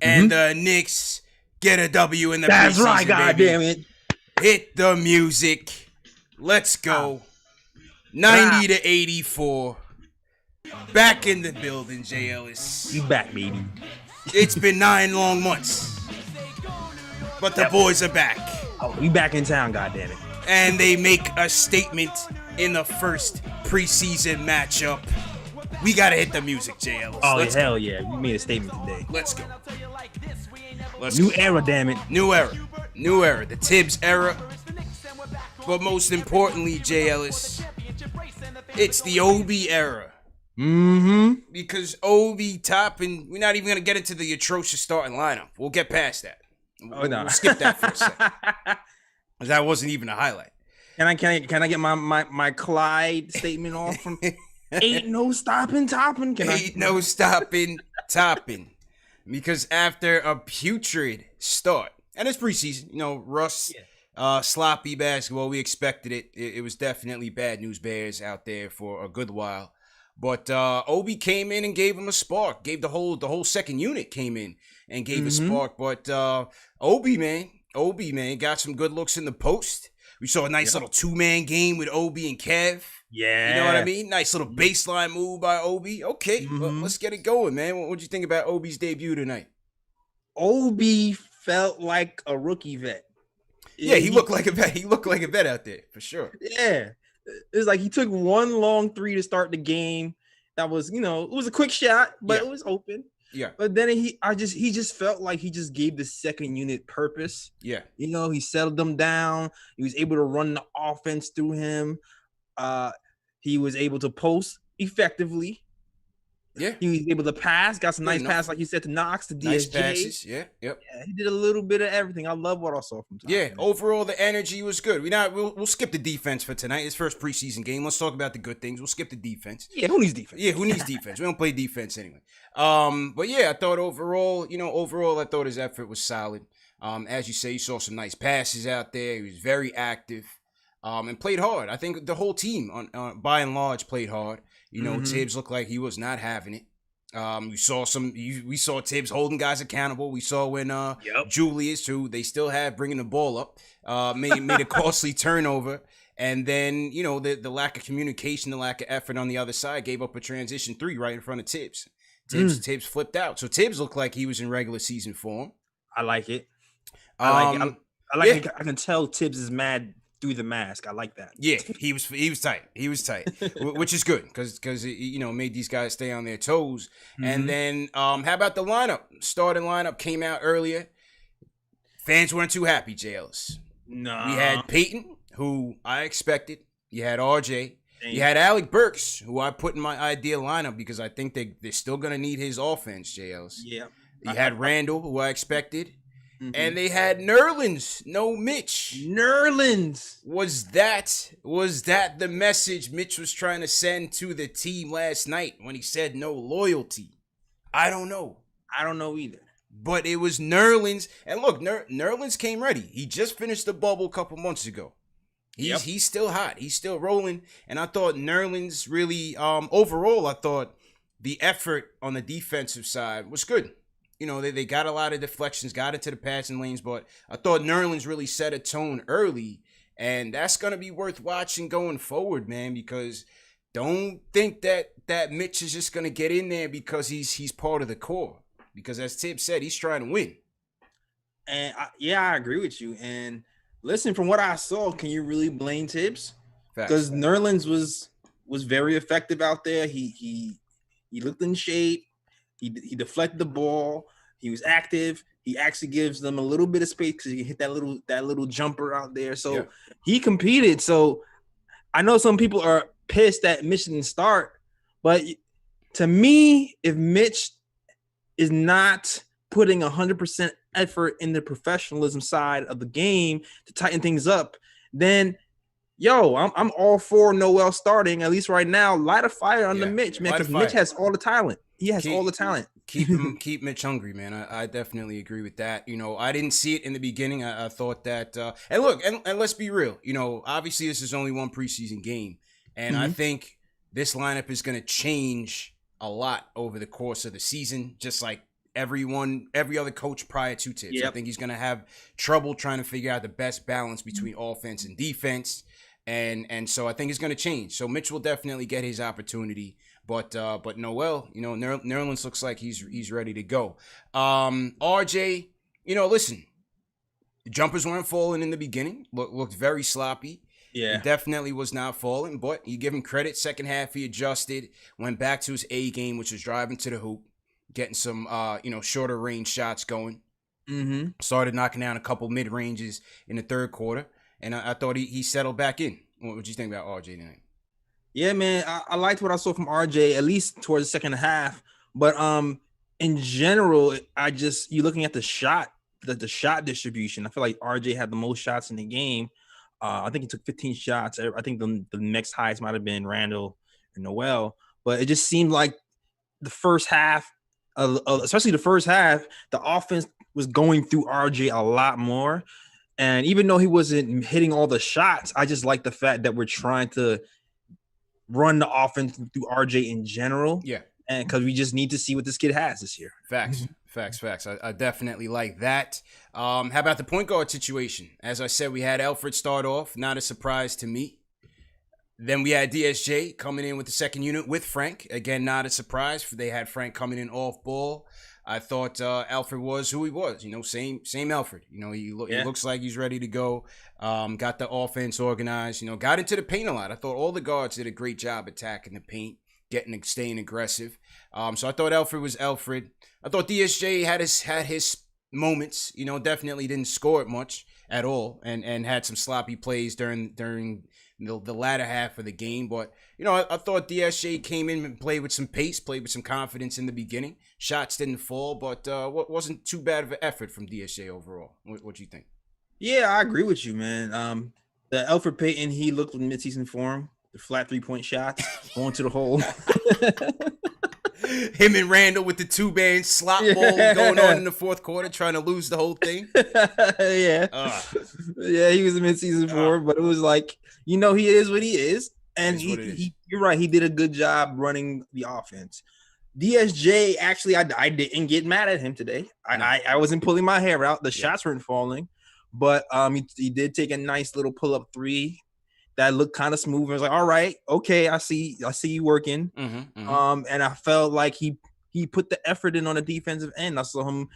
and the Knicks get a W in the That's preseason, right, baby. goddamn it. Hit the music. Let's go. 90 to 84. Back in the building, Jay Ellis. You back, baby. It's been 9 long months. But the boys are back. Oh, we back in town, goddamn it. And they make a statement in the first preseason matchup. We gotta hit the music, Jay Ellis. Oh, hell yeah. You made a statement today. Let's go. New era, damn it. New era. New era. The Tibbs era. But most importantly, Jay Ellis, it's the Obi era. Mm-hmm. Because Obi, Toppin, we're not even going to get into the atrocious starting lineup. We'll get past that. We'll skip that for a second. Because that wasn't even a highlight. Can I get my Clyde statement off from ain't no stopping Toppin? Ain't no stopping Toppin. Because after a putrid start, and it's preseason, Russ, sloppy basketball, we expected it. It was definitely bad news bears out there for a good while. But Obi came in and gave him a spark. Gave the whole second unit came in and gave a spark. But Obi, man, got some good looks in the post. We saw a nice little 2-man game with Obi and Kev. Yeah. You know what I mean? Nice little baseline move by Obi. Okay, well, let's get it going, man. What'd you think about Obi's debut tonight? Obi felt like a rookie vet. Yeah, he looked like a vet. He looked like a vet out there, for sure. Yeah. It was like he took one long three to start the game. That was, it was a quick shot, but it was open. Yeah. But then he just felt like he just gave the second unit purpose. Yeah. He settled them down. He was able to run the offense through him. He was able to post effectively. Yeah. He was able to pass, got some nice passes, like you said, to Knox, to DSJ. Nice passes, yeah. Yeah, he did a little bit of everything. I love what I saw from Toppin. Yeah, overall the energy was good. We'll skip the defense for tonight. It's first preseason game. Let's talk about the good things. We'll skip the defense. Yeah, who needs defense? Yeah, who needs defense? We don't play defense anyway. But yeah, I thought overall I thought his effort was solid. As you say, you saw some nice passes out there. He was very active. And played hard. I think the whole team, by and large, played hard. Tibbs looked like he was not having it. We saw Tibbs holding guys accountable. We saw when Julius, who they still have bringing the ball up, made a costly turnover. And then, the lack of communication, the lack of effort on the other side gave up a transition 3 right in front of Tibbs. Tibbs flipped out. So Tibbs looked like he was in regular season form. I like it. I like it. I can tell Tibbs is mad through the mask. I like that. Yeah, he was tight. He was tight, which is good because made these guys stay on their toes. And then how about the lineup? Starting lineup came out earlier. Fans weren't too happy, Jay Ellis. No. We had Peyton, who I expected. You had RJ. You had Alec Burks, who I put in my ideal lineup because I think they're still gonna need his offense, Jay Ellis. Yeah. You had Randall, who I expected. And they had Nerlens, no Mitch. Nerlens. Was that the message Mitch was trying to send to the team last night when he said no loyalty? I don't know. I don't know either. But it was Nerlens. And look, Nerlens came ready. He just finished the bubble a couple months ago. He's still hot. He's still rolling. And I thought Nerlens really, overall, I thought the effort on the defensive side was good. They got a lot of deflections, got into the passing lanes, but I thought Nerlens really set a tone early, and that's going to be worth watching going forward, man, because don't think that Mitch is just going to get in there because he's part of the core, because as Tibbs said, he's trying to win. And I agree with you. And listen, from what I saw, can you really blame Tibbs? Because Nerlens was very effective out there. He looked in shape. He deflected the ball. He was active. He actually gives them a little bit of space because he hit that little jumper out there. So he competed. So I know some people are pissed that Mitch didn't start, but to me, if Mitch is not putting 100% effort in the professionalism side of the game to tighten things up, then I'm all for Noel starting, at least right now. Light a fire under Mitch, man, because Mitch has all the talent. He has all the talent. Keep Mitch hungry, man. I definitely agree with that. I didn't see it in the beginning. I thought that, and look, and let's be real. Obviously this is only one preseason game, and I think this lineup is going to change a lot over the course of the season, just like every other coach prior to Tibbs. Yep. I think he's going to have trouble trying to figure out the best balance between offense and defense. And so I think it's going to change. So Mitch will definitely get his opportunity. But Noel, Nerlens looks like he's ready to go. RJ, listen, the jumpers weren't falling in the beginning. Looked very sloppy. Yeah. He definitely was not falling, but you give him credit. Second half, he adjusted, went back to his A game, which was driving to the hoop, getting some, shorter range shots going. Mm-hmm. Started knocking down a couple mid ranges in the third quarter, and I thought he settled back in. What do you think about RJ tonight? Yeah, man, I liked what I saw from RJ, at least towards the second half. But in general, you're looking at the shot distribution. I feel like RJ had the most shots in the game. I think he took 15 shots. I think the next highest might have been Randall and Noel. But it just seemed like the first half, especially the first half, the offense was going through RJ a lot more. And even though he wasn't hitting all the shots, I just like the fact that we're trying to run the offense through RJ in general. Yeah. And because we just need to see what this kid has this year. Facts. I definitely like that. How about the point guard situation? As I said, we had Alfred start off. Not a surprise to me. Then we had DSJ coming in with the second unit with Frank. Again, not a surprise. They had Frank coming in off ball. I thought Alfred was who he was. Same Alfred. He looks like he's ready to go. Got the offense organized. Got into the paint a lot. I thought all the guards did a great job attacking the paint, staying aggressive. So I thought Alfred was Alfred. I thought DSJ had his moments. Definitely didn't score it much at all, and had some sloppy plays during the latter half of the game. But I thought DSJ came in and played with some pace, played with some confidence in the beginning. Shots didn't fall, but wasn't too bad of an effort from DSJ overall. What do you think? Yeah, I agree with you, man. The Alfred Payton, he looked in midseason form. The flat 3-point shots going to the hole. Him and Randall with the 2-band slop ball going on in the fourth quarter, trying to lose the whole thing. Yeah. Yeah, he was in midseason form, but it was like, he is what he is. And you're right, he did a good job running the offense. DSJ, actually, I didn't get mad at him today. I wasn't pulling my hair out. The shots weren't falling, but he did take a nice little pull-up 3 that looked kind of smooth. I was like, all right, okay, I see you working. Mm-hmm. And I felt like he put the effort in on the defensive end. I saw him,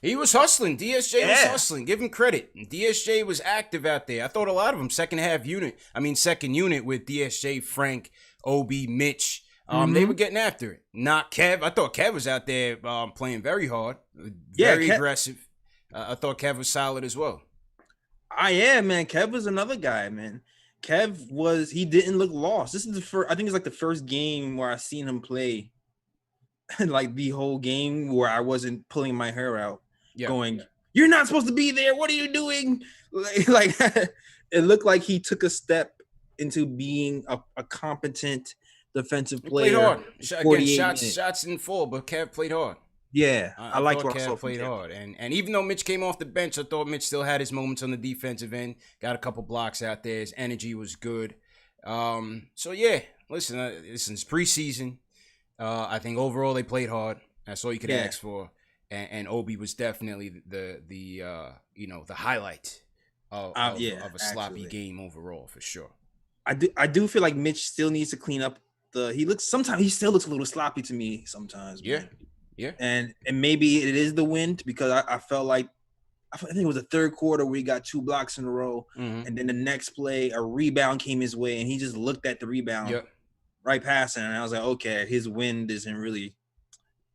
he was hustling. DSJ was hustling. Give him credit. DSJ was active out there. I thought a lot of them second unit with DSJ, Frank, Obi, Mitch. They were getting after it. Not Kev. I thought Kev was out there playing very hard, very aggressive. I thought Kev was solid as well. Man. Kev was another guy, man. He didn't look lost. This is I think it's like the first game where I seen him play like the whole game where I wasn't pulling my hair out going, you're not supposed to be there. What are you doing? Like it looked like he took a step into being a competent defensive player. Played hard. Shots didn't fall, but Kev played hard. Yeah, I liked what Kev played hard. And even though Mitch came off the bench, I thought Mitch still had his moments on the defensive end. Got a couple blocks out there. His energy was good. So yeah, listen, it's preseason. I think overall they played hard. That's all you could ask for. And Obi was definitely the highlight of a sloppy game overall for sure. I do feel like Mitch still needs to clean up sometimes he still looks a little sloppy to me sometimes. Man. Yeah. And maybe it is the wind, because I felt like, I think it was the third quarter where he got 2 blocks in a row. Mm-hmm. And then the next play, a rebound came his way and he just looked at the rebound right past it. And I was like, okay, his wind isn't really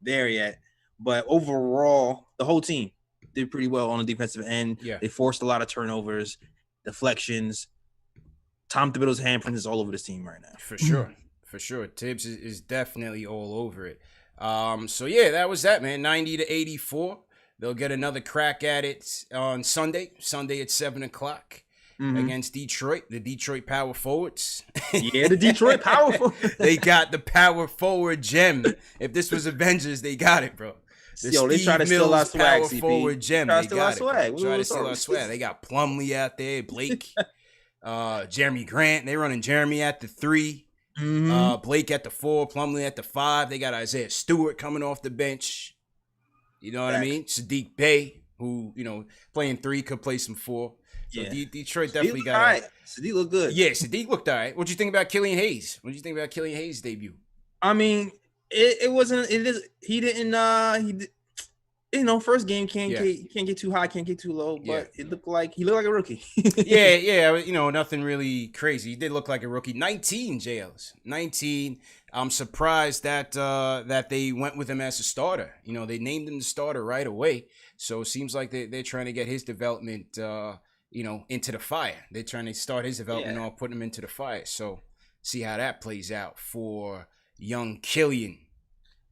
there yet. But overall, the whole team did pretty well on the defensive end. Yeah. They forced a lot of turnovers, deflections. Tom Thibodeau's handprint is all over this team right now. For sure. Tibbs is definitely all over it. So yeah, that was that, man. 90-84. They'll get another crack at it on Sunday at 7:00 against Detroit, the Detroit power forwards. Yeah, the Detroit power forwards. They got the power forward gem. If this was Avengers, they got it, bro. They try to steal our swag, power forward gem. They got it. Try to steal our swag. They got Plumlee out there, Blake, Jeremy Grant. They running Jeremy at the 3. Mm-hmm. Blake at the 4, Plumlee at the 5. They got Isaiah Stewart coming off the bench. You know what I mean? Sadiq Bey, who, playing 3, could play some 4. So Yeah. Detroit definitely got all right. Sadiq looked good. Yeah, Sadiq looked all right. What do you think about Killian Hayes? What do you think about Killian Hayes' debut? I mean, it wasn't. It is. He didn't. First game can't get too high, can't get too low. But it looked like he looked like a rookie. yeah. Nothing really crazy. He did look like a rookie. 19 JLs. 19. I'm surprised that they went with him as a starter. They named him the starter right away. So it seems like they're trying to get his development, into the fire. They're trying to start his development off, putting him into the fire. So see how that plays out for young Killian.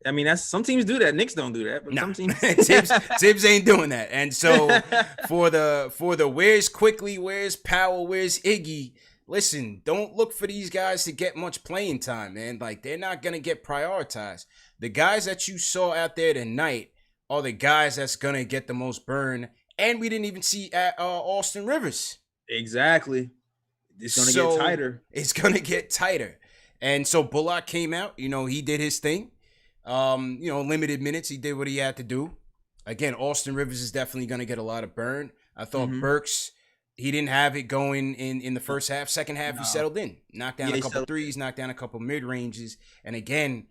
I mean, that's some teams do that. Knicks don't do that, but some teams Tibbs ain't doing that. And so for the where's Quickly, where's Powell, where's Iggy? Listen, don't look for these guys to get much playing time, man. Like, they're not gonna get prioritized. The guys that you saw out there tonight are the guys that's gonna get the most burn. And we didn't even see Austin Rivers. Exactly. It's gonna get tighter. It's gonna get tighter. And so Bullock came out. He did his thing. Limited minutes. He did what he had to do. Again, Austin Rivers is definitely going to get a lot of burn. I thought Burks, he didn't have it going in the first half. Second half, he settled in. Knocked down a couple threes, knocked down a couple mid-ranges. And again,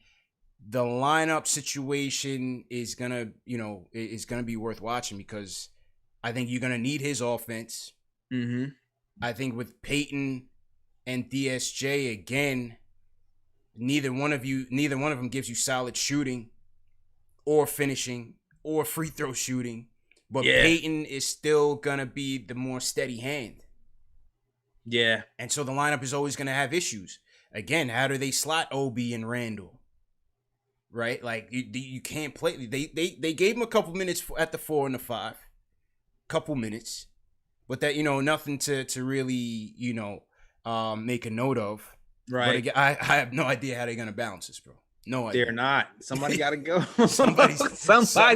the lineup situation is going to be worth watching because I think you're going to need his offense. Mm-hmm. I think with Peyton and DSJ, again, neither one of them gives you solid shooting or finishing or free throw shooting. But Peyton is still going to be the more steady hand. Yeah. And so the lineup is always going to have issues. Again, how do they slot Obi and Randall? Right? Like, you can't play. They gave him a couple minutes at the 4 and the 5. Couple minutes. But that, nothing to really, make a note of. Right. But I have no idea how they're going to balance this, bro. No idea. They're not. Somebody got to go. Somebody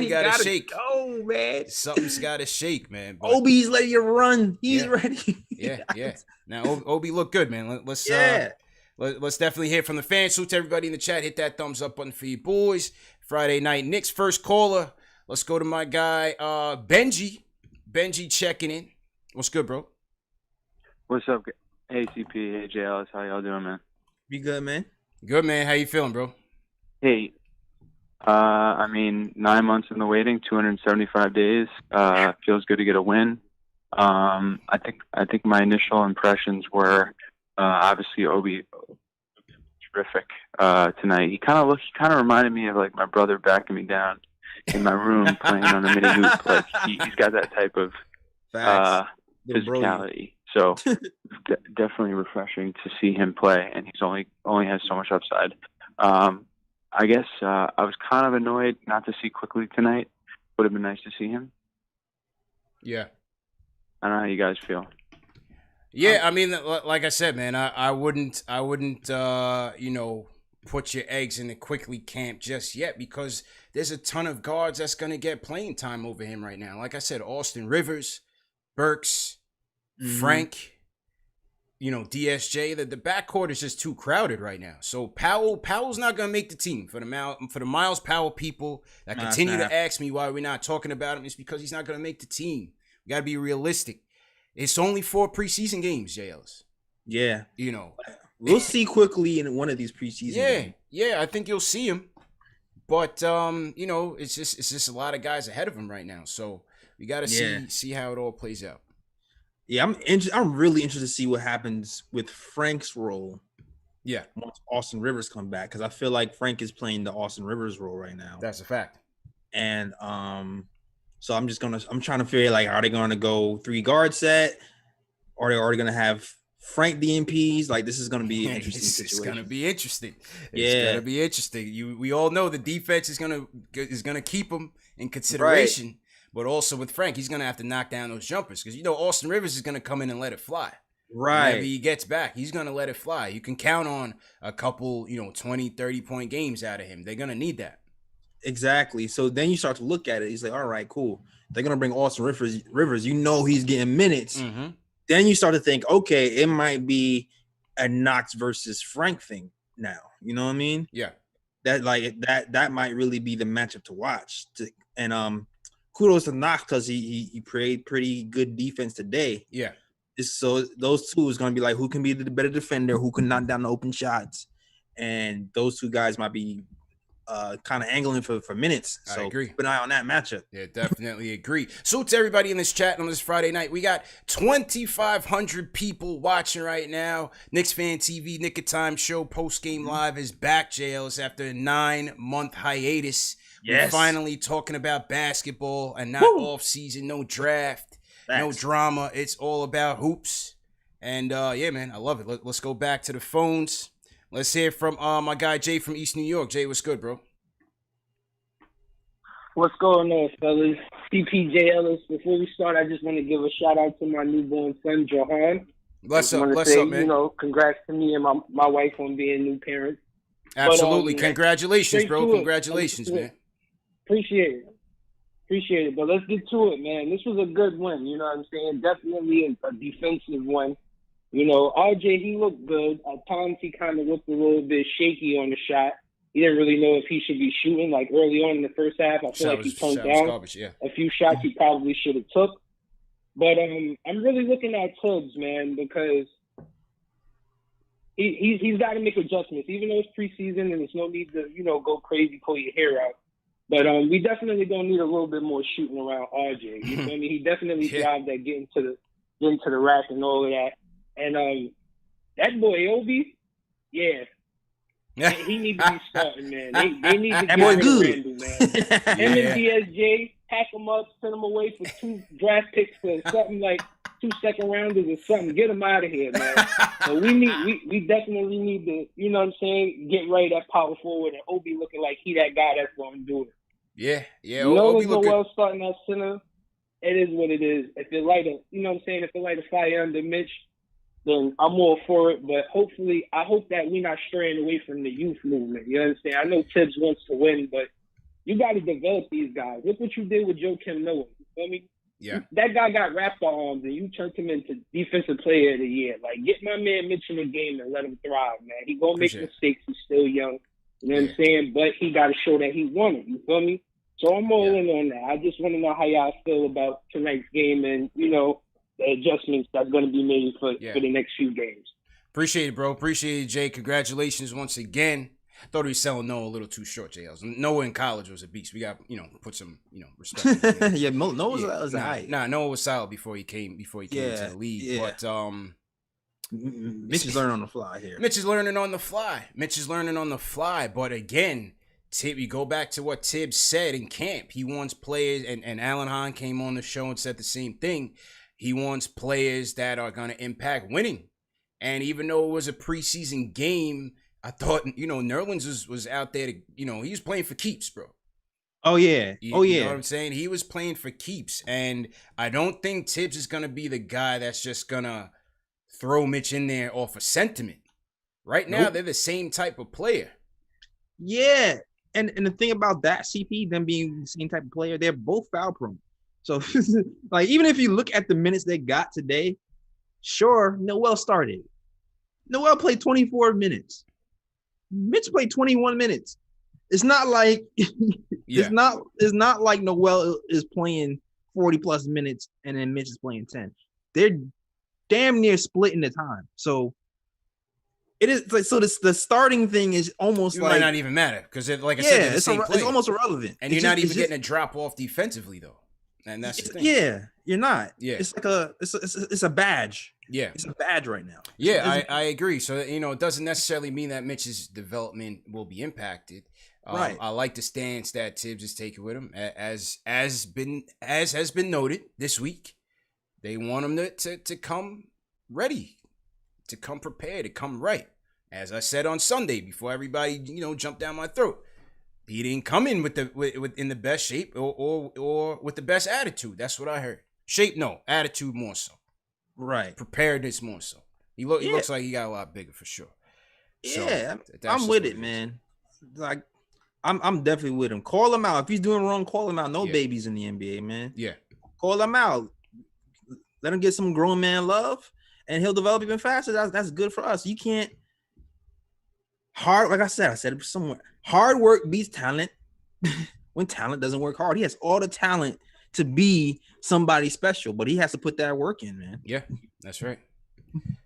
got to shake. Oh, man. Something's got to shake, man. But Obi's letting you run. He's ready. Yeah. Now, Obi looked good, man. Let's definitely hear from the fans. Salute to everybody in the chat. Hit that thumbs up button for you boys. Friday night Knicks first caller. Let's go to my guy, Benji. Benji checking in. What's good, bro? What's up? Hey, CP. Hey, JLS. How y'all doing, man? Be good, man. Good, man. How you feeling, bro? Hey, 9 months in the waiting, 275 days. Feels good to get a win. I think my initial impressions were obviously Obi terrific tonight. He kind of reminded me of like my brother backing me down in my room playing on the mini hoop. Like he's got that type of physicality. So definitely refreshing to see him play, and he's only has so much upside. I guess I was kind of annoyed not to see Quickly tonight. Would have been nice to see him. Yeah. I don't know how you guys feel. Yeah, I mean, like I said, man, I wouldn't, put your eggs in the Quickly camp just yet because there's a ton of guards that's gonna get playing time over him right now. Like I said, Austin Rivers, Burks, Frank, DSJ. The backcourt is just too crowded right now. So Powell's not gonna make the team. For the Miles Powell people that continue to ask me why we're not talking about him, it's because he's not gonna make the team. We gotta be realistic. It's only 4 preseason games, JLs. Yeah. We'll see Quickly in one of these preseason games. Yeah, I think you'll see him. But it's just a lot of guys ahead of him right now. So we gotta see how it all plays out. Yeah, I'm really interested to see what happens with Frank's role. Yeah. Once Austin Rivers come back, because I feel like Frank is playing the Austin Rivers role right now. That's a fact. And so I'm trying to figure like, are they going to go 3 guard set? Or are they already going to have Frank DMPs? Like, this is going to be an interesting situation. It's going to be interesting. It's going to be interesting. We all know the defense is going to keep them in consideration. Right. But also with Frank, he's going to have to knock down those jumpers because, Austin Rivers is going to come in and let it fly. Right. Whenever he gets back, he's going to let it fly. You can count on a couple, 20, 30-point games out of him. They're going to need that. Exactly. So then you start to look at it. He's like, all right, cool. They're going to bring Austin Rivers. He's getting minutes. Mm-hmm. Then you start to think, okay, it might be a Knox versus Frank thing now. You know what I mean? Yeah. That might really be the matchup to watch And kudos to Knox because he played pretty good defense today. Yeah. So those two is going to be like who can be the better defender, who can knock down the open shots, and those two guys might be kind of angling for minutes. So I agree. keep an eye on that matchup. Yeah, definitely agree. So to everybody in this chat on this Friday night, we got 2,500 people watching right now. KnicksFanTV Nick of Time show post-game live is back, JLs, after a 9-month hiatus. Yes. We're finally talking about basketball and not off-season, no draft, no drama. It's all about hoops. And yeah, man, I love it. Let's go back to the phones. Let's hear from my guy Jay from East New York. Jay, what's good, bro? What's going on, fellas? CPJ Ellis. Before we start, I just want to give a shout out to my newborn son, Johan. Bless up, man. You know, congrats to me and my wife on being new parents. Absolutely. But, congratulations, bro. Congratulations, man. Appreciate it. But let's get to it, man. This was a good win. You know what I'm saying? Definitely a defensive one. You know, RJ, he looked good. At times, he kind of looked a little bit shaky on the shot. He didn't really know if he should be shooting. Like early on in the first half, I feel like he turned down a few shots he probably should have took. But I'm really looking at Tibbs, man, because he's got to make adjustments. Even though it's preseason and there's no need to, you know, go crazy, pull your hair out. But we definitely don't need a little bit more shooting around RJ. You feel me? He definitely thrived at getting to the rack and all of that. And that boy Obi, yeah. He needs to be starting, man. They need to get rid of Randall, man. Him and DSJ, pack him up, send him away for 2 draft picks for something like 2 second rounders or something. Get him out of here, man. So we definitely need to, you know what I'm saying, get right at power forward and Obi looking like he that guy that's going to do it. Yeah. Obi Noel starting at center. It is what it is. If it light a, you know what I'm saying, if it light a fire under Mitch, then I'm all for it. But hopefully, I hope that we're not straying away from the youth movement. You understand? I know Tibbs wants to win, but you got to develop these guys. Look what you did with Joakim Noah. You feel me? Yeah. That guy got raptor arms, and you turned him into defensive player of the year. Like, get my man Mitch in the game and let him thrive, man. He gonna make mistakes. He's still young. You know what I'm saying? But he got to show that he won it. You feel me? So I'm all in on that. I just want to know how y'all feel about tonight's game and, you know, the adjustments that's going to be made for the next few games. Appreciate it, bro. Appreciate it, Jay. Congratulations once again. I thought he was selling Noah a little too short, JLs. Noah in college was a beast. We got, you know, put some, you know, respect. Noah was high. Noah was solid before he came into the league. Yeah. But Mitch is learning on the fly here. Mitch is learning on the fly. But again, you go back to what Tibbs said in camp. He wants players, and Alan Hahn came on the show and said the same thing. He wants players that are going to impact winning. And even though it was a preseason game, I thought, you know, Nerlens was out there to, you know, he was playing for keeps, bro. Oh, yeah. You know what I'm saying? He was playing for keeps. And I don't think Tibbs is going to be the guy that's just going to throw Mitch in there off of sentiment. Right now, they're the same type of player. Yeah. And the thing about that, CP, them being the same type of player, they're both foul prone. So, like, even if you look at the minutes they got today, sure, Noel started. Noel played 24 minutes. Mitch played 21 minutes. It's not like it's not like Noel is playing 40 plus minutes and then Mitch is playing 10. They're damn near splitting the time. So it is like, so the starting thing is almost might not even matter because, like I said, it's almost irrelevant. And you're not even getting a drop off defensively though. And that's the thing. Yeah, you're not. Yeah, it's like it's a badge. Yeah, it's a badge right now. Yeah, I agree. So, you know, it doesn't necessarily mean that Mitch's development will be impacted. Right. I like the stance that Tibbs is taking with him, as has been noted this week. They want him to come ready, to come prepared, to come right. As I said on Sunday, before everybody, you know, jumped down my throat, he didn't come in with in the best shape or with the best attitude. That's what I heard. Shape, no. Attitude, more so. Right. Preparedness, more so. He looks like he got a lot bigger for sure. Yeah, so, I'm with it, man. Like, I'm definitely with him. Call him out. If he's doing wrong, call him out. No babies in the NBA, man. Yeah. Call him out. Let him get some grown man love, and he'll develop even faster. That's good for us. You can't like I said it somewhere. Hard work beats talent. when talent doesn't work hard. He has all the talent to be somebody special, but he has to put that work in, man. Yeah, that's right.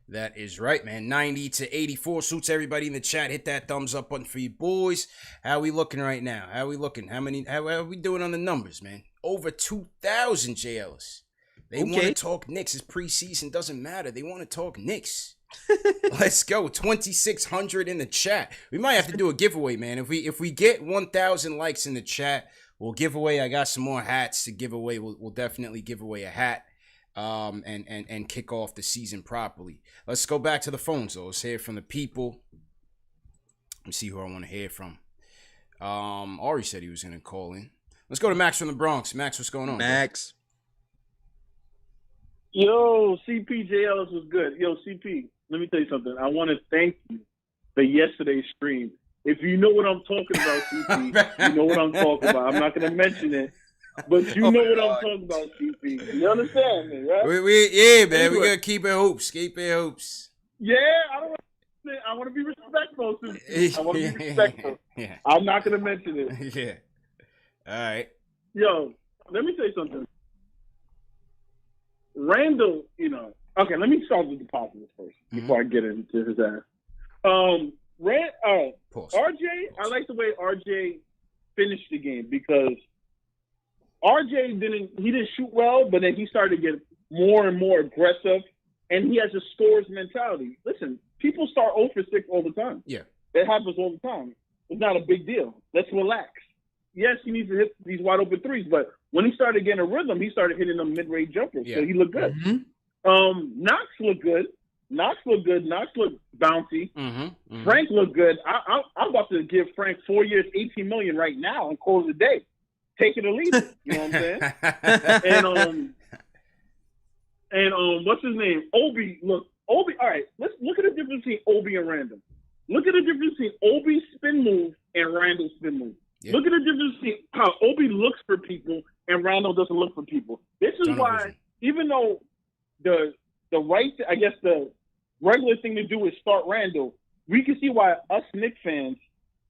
That is right, man. 90 to 84 suits everybody in the chat. Hit that thumbs up button for you boys. How we looking right now? How we looking? How are we doing on the numbers, man? Over 2,000 JLs. They want to talk Knicks. It's preseason. Doesn't matter. They want to talk Knicks. Let's go. 2,600 in the chat. We might have to do a giveaway, man. If we get 1,000 likes in the chat, we'll give away. I got some more hats to give away. We'll definitely give away a hat. And kick off the season properly. Let's go back to the phones though. Let's hear from the people. Let me see who I want to hear from. Ari said he was gonna call in. Let's go to Max from the Bronx. Max, what's going on? Max. Yo, CPJLs was good. Yo, CP, let me tell you something. I want to thank you for yesterday's stream. If you know what I'm talking about, CP, you know what I'm talking about. I'm not gonna mention it. But you know what I'm talking about, CP. You understand me, right? Yeah, man. Anyway. We gotta keep it hoops. Keep it hoops. Yeah, I want to be respectful, CP. I want to be respectful. Yeah. I'm not gonna mention it. Yeah. All right. Yo, let me say something. Randall, okay. Let me start with the positives first before I get into his ass. RJ, I like the way RJ finished the game because RJ didn't shoot well, but then he started to get more and more aggressive, and he has a scorer's mentality. Listen, people start 0 for 6 all the time. Yeah. It happens all the time. It's not a big deal. Let's relax. Yes, he needs to hit these wide open threes, but when he started getting a rhythm, he started hitting them mid-range jumpers, so he looked good. Mm-hmm. Knox looked good. Knox looked bouncy. Frank looked good. I'm about to give Frank 4 years, $18 million right now and close the day. Take it or leave it. You know what I'm saying? and what's his name? Obi. Look, Obi. All right, let's look at the difference between Obi and Randall. Look at the difference between Obi's spin move and Randall's spin move. Yeah. Look at the difference between how Obi looks for people and Randall doesn't look for people. This is why, even though the regular thing to do is start Randall, we can see why us Knicks fans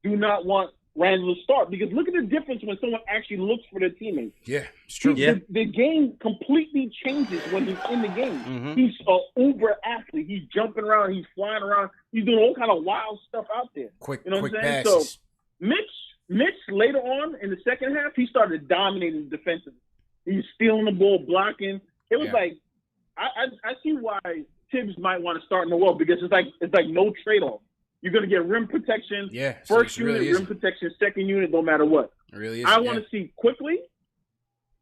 do not want Randall to start, because look at the difference when someone actually looks for their teammates. Yeah, it's true. The game completely changes when he's in the game. He's an uber athlete. He's jumping around. He's flying around. He's doing all kind of wild stuff out there. Quick what I'm saying? passes. So Mitch later on in the second half, he started dominating defensively. He's stealing the ball, blocking. It was like I see why Tibbs might want to start in the world, because it's like no trade-off. You're going to get rim protection, first unit, really rim protection, second unit, no matter what. It really is. I want to see quickly,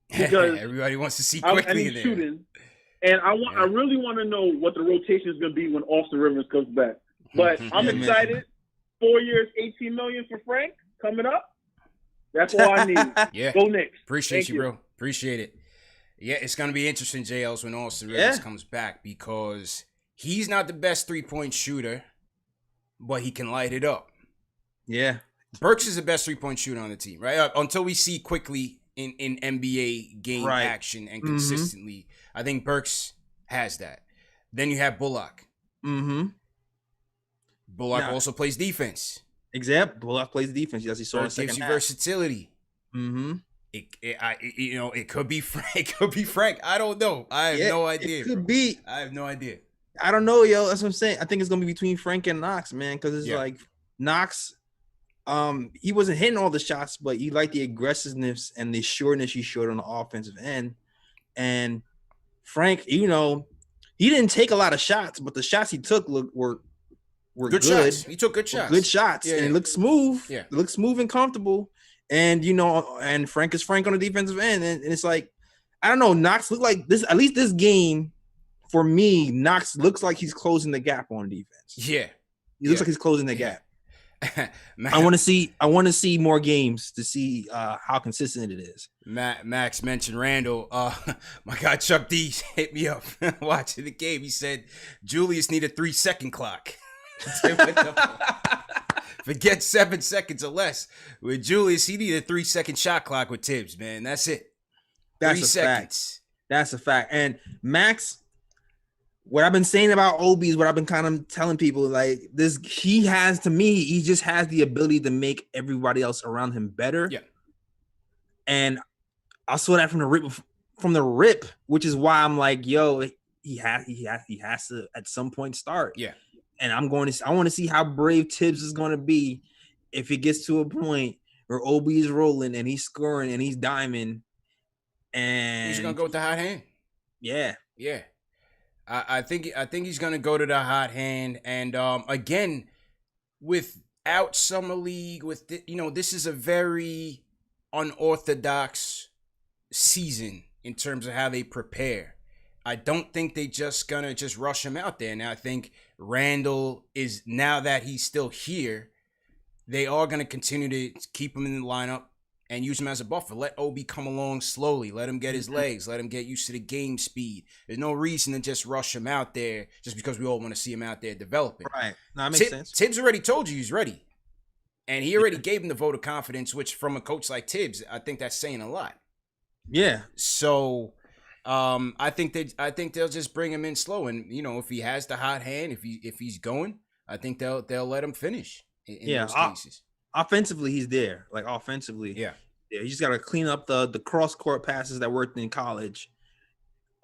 because everybody wants to see quickly. I need shooting, and I really want to know what the rotation is going to be when Austin Rivers comes back. But I'm excited. 4 years, $18 million for Frank coming up. That's all I need. Go Knicks. Appreciate you, bro. Appreciate it. Yeah, it's going to be interesting, JLs, when Austin Rivers comes back, because he's not the best three-point shooter, but he can light it up. Yeah. Burks is the best three-point shooter on the team, right? Until we see quickly in NBA game action and consistently. I think Burks has that. Then you have Bullock. Bullock also plays defense. Exactly. Bullock plays defense. Yes, he saw in second gives you half. Versatility. It could be Frank. It could be Frank. I don't know. I have no idea. It could be. I have no idea. I don't know, yo. That's what I'm saying. I think it's gonna be between Frank and Knox, man, because it's like Knox. He wasn't hitting all the shots, but he liked the aggressiveness and the sureness he showed on the offensive end. And Frank, he didn't take a lot of shots, but the shots he took were good. Shots. He took good shots. Good shots, and it looked smooth. Yeah, it looked smooth and comfortable. And and Frank is Frank on the defensive end, and it's like, I don't know. Knox looked like this. At least this game. For me, Knox looks like he's closing the gap on defense. Yeah, he looks like he's closing the gap. I want to see more games to see how consistent it is. Max mentioned Randall. My guy Chuck D hit me up watching the game. He said Julius need a 3-second clock. Forget 7 seconds or less. With Julius, he need a 3-second shot clock with Tibbs. Man, that's it. That's 3 seconds. That's a fact. And Max. What I've been saying about Obi is what I've been kind of telling people, like this, he just has the ability to make everybody else around him better. Yeah. And I saw that from the rip, which is why I'm like, yo, he has to at some point start. Yeah. And I want to see how brave Tibbs is going to be if it gets to a point where Obi is rolling and he's scoring and he's diming. And he's gonna go with the hot hand. Yeah. Yeah. I think he's gonna go to the hot hand. And again, without Summer League, this is a very unorthodox season in terms of how they prepare. I don't think they just gonna rush him out there. Now I think Randall is, now that he's still here, they are gonna continue to keep him in the lineup and use him as a buffer. Let Obi come along slowly. Let him get his legs. Let him get used to the game speed. There's no reason to just rush him out there just because we all want to see him out there developing. Right. No, that makes sense. Tibbs already told you he's ready. And he already gave him the vote of confidence, which from a coach like Tibbs, I think that's saying a lot. Yeah. So I think they'll just bring him in slow. And, if he has the hot hand, if he's going, I think they'll let him finish in those cases. Offensively, he's there. Like offensively, yeah. You just got to clean up the cross court passes that worked in college.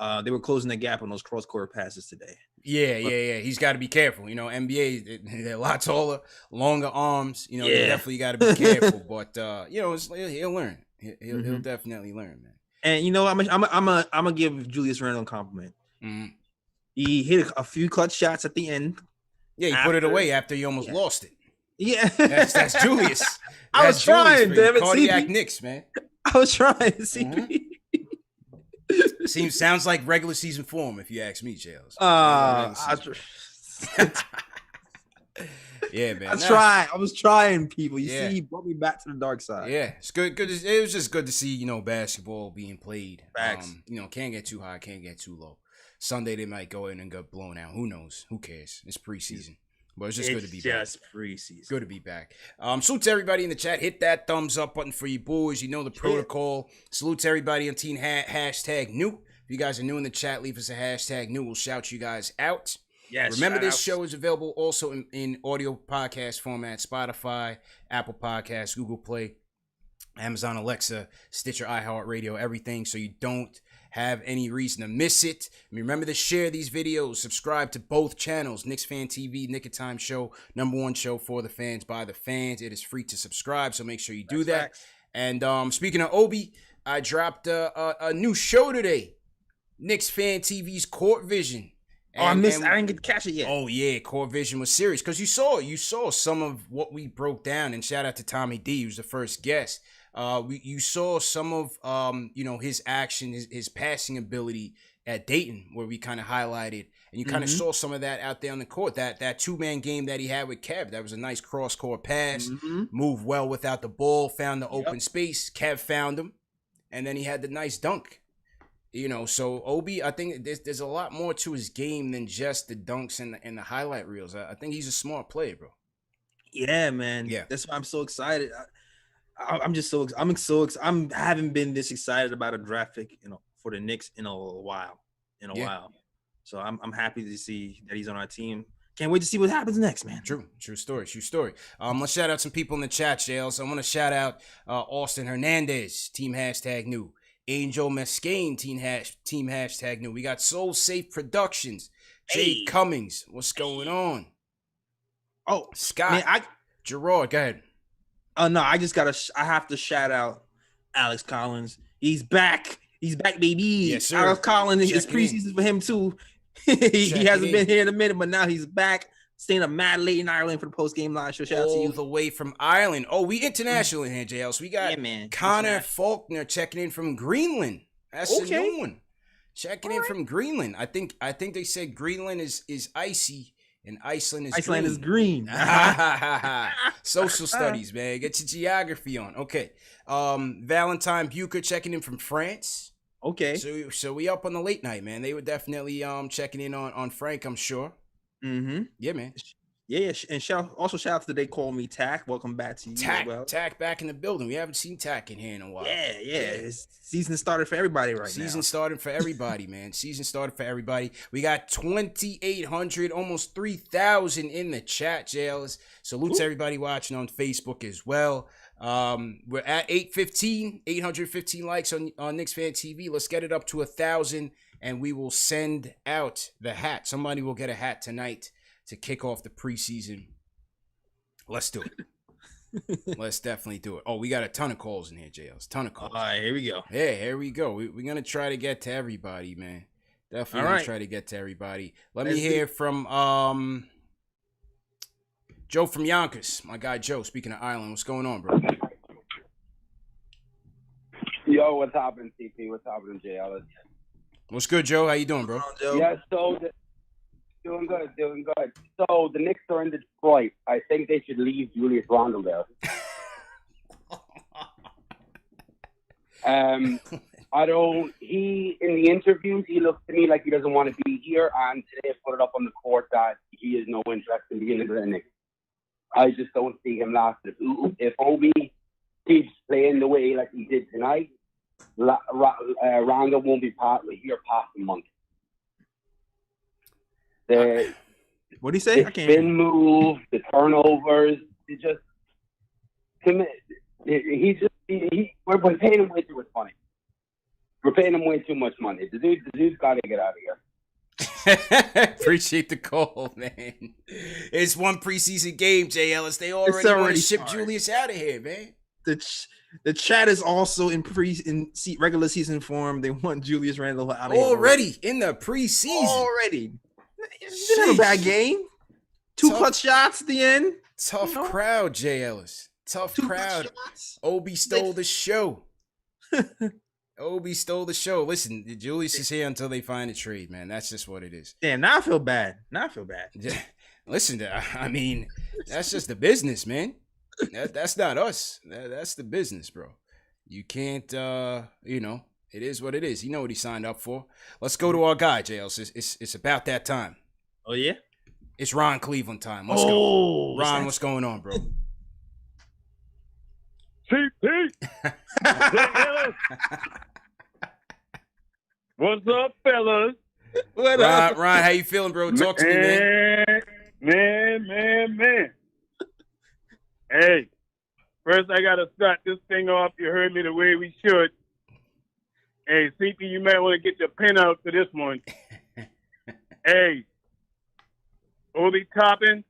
They were closing the gap on those cross court passes today. Yeah. He's got to be careful. NBA, they're a lot taller, longer arms. They definitely got to be careful. But he'll learn. He'll definitely learn, man. And I'm gonna give Julius Randle a compliment. Mm-hmm. He hit a few clutch shots at the end. Yeah, he put it away after he almost lost it. Yeah, that's Julius. I was trying, damn it, cardiac Knicks, man. I was trying, CP. Sounds like regular season form, if you ask me, Chels. Yeah, man. I was trying, people. You see, he brought me back to the dark side. Yeah, it's good. It was just good to see, basketball being played. Facts. Can't get too high, can't get too low. Sunday they might go in and get blown out. Who knows? Who cares? It's preseason. But it's just good to be back. Just preseason. Good to be back. Salute to everybody in the chat. Hit that thumbs up button for you boys. You know the protocol. Salute to everybody on team hashtag new. If you guys are new in the chat, leave us a hashtag new. We'll shout you guys out. Yes. Remember, this show is available also in audio podcast format: Spotify, Apple Podcasts, Google Play, Amazon Alexa, Stitcher, iHeartRadio, everything. So you don't have any reason to miss it. Remember to share these videos. Subscribe to both channels. KnicksFanTV, Nick of Time Show, #1 show for the fans by the fans. It is free to subscribe, so make sure you do that. Facts. And speaking of Obi, I dropped a new show today. KnicksFanTV's Court Vision. And, I didn't get to catch it yet. Oh yeah, Court Vision was serious because you saw some of what we broke down. And shout out to Tommy D, who's the first guest. You saw some of his action, his passing ability at Dayton, where we kind of highlighted, and you kind of saw some of that out there on the court. That 2-man game that he had with Kev, that was a nice cross court pass, moved well without the ball, found the open space. Kev found him, and then he had the nice dunk. So Obi, I think there's a lot more to his game than just the dunks and the highlight reels. I think he's a smart player, bro. Yeah, man. Yeah, that's why I'm so excited. I haven't been this excited about a draft pick, for the Knicks in a while. So I'm happy to see that he's on our team. Can't wait to see what happens next, man. True story. Let's shout out some people in the chat, Shales. I want to shout out Austin Hernandez, team hashtag new. Angel Mescane, team hashtag new. We got Soul Safe Productions, Jade Cummings. What's going on? Oh, Scott, man, Gerard, go ahead. Oh no, I have to shout out Alex Collins. He's back. He's back, baby. Yes, sir. Alex Collins, it's preseason for him too. he hasn't been here in a minute, but now he's back. Staying up mad late in Ireland for the post-game live show. Shout out to you. All the way from Ireland. Oh, we international in here, JL. So we got Connor Faulkner checking in from Greenland. That's a new one. Checking in from Greenland. I think they said Greenland is icy and Iceland is green. Social studies, man. Get your geography on. Okay. Valentine Bucher checking in from France. Okay. So we up on the late night, man. They were definitely checking in on Frank, I'm sure. Yeah, man. Yeah. And shout out to They Call Me Tack. Welcome back to you. Tack back in the building. We haven't seen Tack in here in a while. Yeah. Season started for everybody right now. Season started for everybody, man. Season started for everybody. We got 2,800, almost 3,000 in the chat, Jails. Salute to everybody watching on Facebook as well. We're at 815 likes on KnicksFanTV. Let's get it up to 1,000, and we will send out the hat. Somebody will get a hat tonight to kick off the preseason. Let's do it. Let's definitely do it. Oh, we got a ton of calls in here, JLs. Ton of calls. All right, here we go. Yeah, here we go. We're going to try to get to everybody, man. Definitely going to try to get to everybody. Let's hear from Joe from Yonkers. My guy Joe, speaking of Ireland. What's going on, bro? Yo, what's happening, CP? What's happening, JL? What's good, Joe? How you doing, bro? Yeah, so doing good. So the Knicks are in Detroit. I think they should leave Julius Randle there. In the interviews, he looks to me like he doesn't want to be here, and today put it up on the court that he has no interest in being in the Knicks. I just don't see him lasting. If Obi keeps playing the way like he did tonight, Randle won't be here past a month. What do you say? The spin move, the turnovers, we're paying him way too much money. We're paying him way too much money. The dude's got to get out of here. Appreciate the call, man. It's one preseason game, Jay Ellis. They already want to ship Julius out of here, man. The chat is also in regular season form. They want Julius Randle out of here already in the preseason. Already, didn't have a bad game. Two clutch shots at the end. Tough crowd, Jay Ellis. Tough crowd. Obi stole the show. Obi stole the show. Listen, Julius is here until they find a trade, man. That's just what it is. Damn, now I feel bad. Listen, I mean, that's just the business, man. That's not us. That's the business, bro. You can't, it is what it is. You know what he signed up for. Let's go to our guy, JLs. It's about that time. Oh, yeah? It's Ron Cleveland time. Let's go. Ron, what's going on, bro? CP. What's up, fellas? What up? Ron, how you feeling, bro? Talk to me, man. Man. Hey, first I got to start this thing off. You heard me the way we should. Hey, CP, you might want to get your pen out for this one. Hey, Obi Toppin,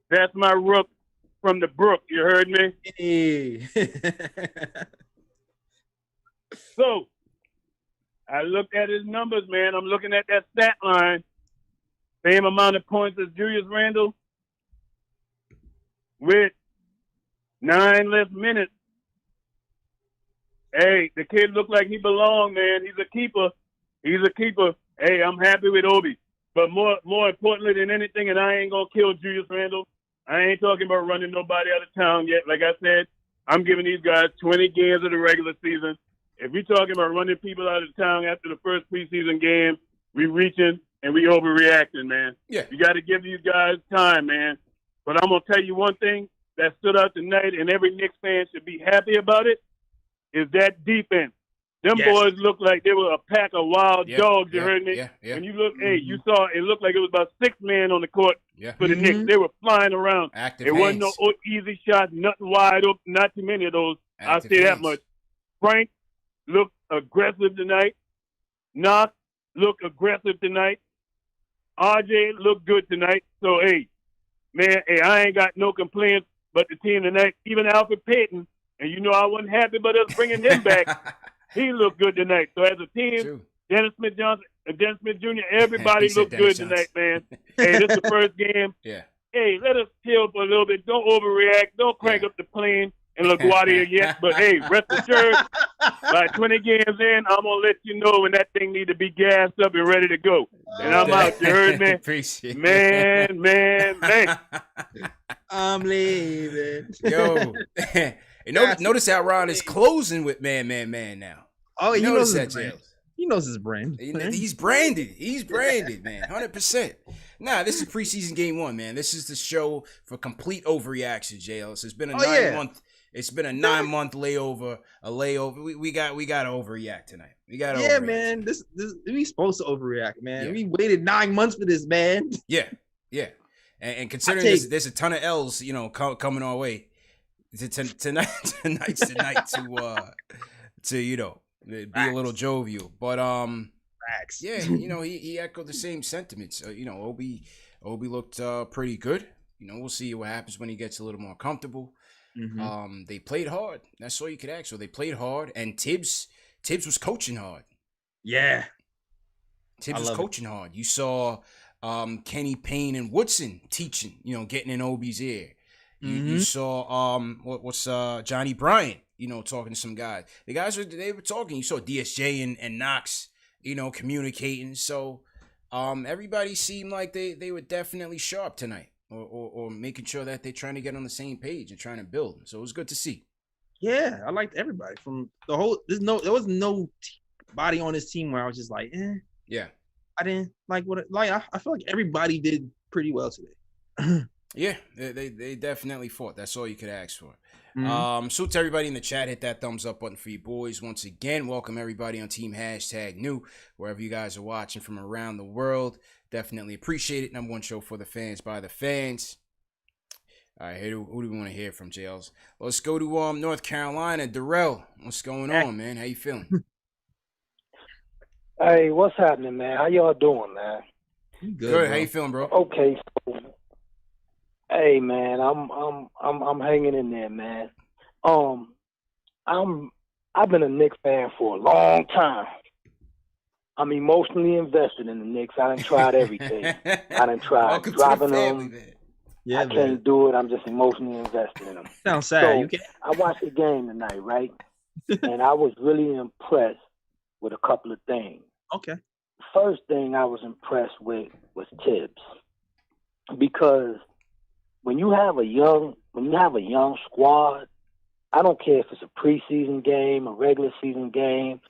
that's my rook from the brook. You heard me? Hey. So, I looked at his numbers, man. I'm looking at that stat line. Same amount of points as Julius Randle with 9 less minutes. Hey, the kid looked like he belonged, man. He's a keeper. Hey, I'm happy with Obi. But more importantly than anything, and I ain't going to kill Julius Randle, I ain't talking about running nobody out of town yet. Like I said, I'm giving these guys 20 games of the regular season. If we're talking about running people out of town after the first preseason game, we reaching and we overreacting, man. Yeah. You got to give these guys time, man. But I'm going to tell you one thing that stood out tonight, and every Knicks fan should be happy about it, is that defense. Them boys looked like they were a pack of wild dogs, you heard me? Yeah. When you look, you saw it looked like it was about 6 men on the court for the Knicks. They were flying around. It wasn't no easy shots, nothing wide open, not too many of those. I'll say that much. Frank looked aggressive tonight. Knox looked aggressive tonight. RJ looked good tonight. So, hey, I ain't got no complaints, but the team tonight, even Alfred Payton, and you know I wasn't happy about us bringing him back. He looked good tonight. So as a team, Dennis Smith Jr., everybody looked good tonight, man. Hey, this is the first game. Yeah. Hey, let us chill for a little bit. Don't overreact. Don't crank up the plane and LaGuardia yet. But, hey, rest assured, by 20 games in, I'm going to let you know when that thing need to be gassed up and ready to go. And I'm out. You heard me? Appreciate it. Man. I'm leaving. Yo. Notice how Ron is closing with man now. Oh, you notice that, Jail. He knows his brand. He's branded, man. 100%. Nah, this is preseason game 1, man. This is the show for complete overreaction, JLS. It's been a 9-month. It's been a 9-month layover. We got to overreact tonight. We got to. Yeah, man. This we supposed to overreact, man. Yeah. We waited 9 months for this, man. Yeah. And considering there's a ton of L's, coming our way. tonight's the night to be a little jovial. But yeah, he echoed the same sentiments. Obi looked pretty good. We'll see what happens when he gets a little more comfortable. Mm-hmm. They played hard. That's all you could ask for. They played hard, and Tibbs was coaching hard. Yeah, Tibbs was coaching hard. You saw Kenny Payne and Woodson teaching. Getting in Obi's ear. You saw what's Johnny Bryant. Talking to some guys. The guys they were talking. You saw DSJ and Knox. Communicating. So everybody seemed like they were definitely sharp tonight. Or making sure that they're trying to get on the same page and trying to build. So it was good to see. Yeah, I liked everybody from the whole. There was no body on this team where I was just like, Yeah. I didn't like what. I feel like everybody did pretty well today. Yeah, they definitely fought. That's all you could ask for. So to everybody in the chat, hit that thumbs up button for you boys. Once again, welcome everybody on Team #New, wherever you guys are watching from around the world. Definitely appreciate it. Number one show for the fans by the fans. All right, who do we want to hear from, JLs? Let's go to North Carolina. Darrell, what's going on, man? How you feeling? Hey, what's happening, man? How y'all doing, man? Good. How you feeling, bro? Okay. So, hey, man, I'm hanging in there, man. I've been a Knicks fan for a long time. I'm emotionally invested in the Knicks. I done tried everything. I done tried dropping them. Yeah, I can't do it. I'm just emotionally invested in them. Sounds sad. So, you can't. I watched the game tonight, right? And I was really impressed with a couple of things. Okay. First thing I was impressed with was Tibbs, because when you have a young squad, I don't care if it's a preseason game, a regular season game.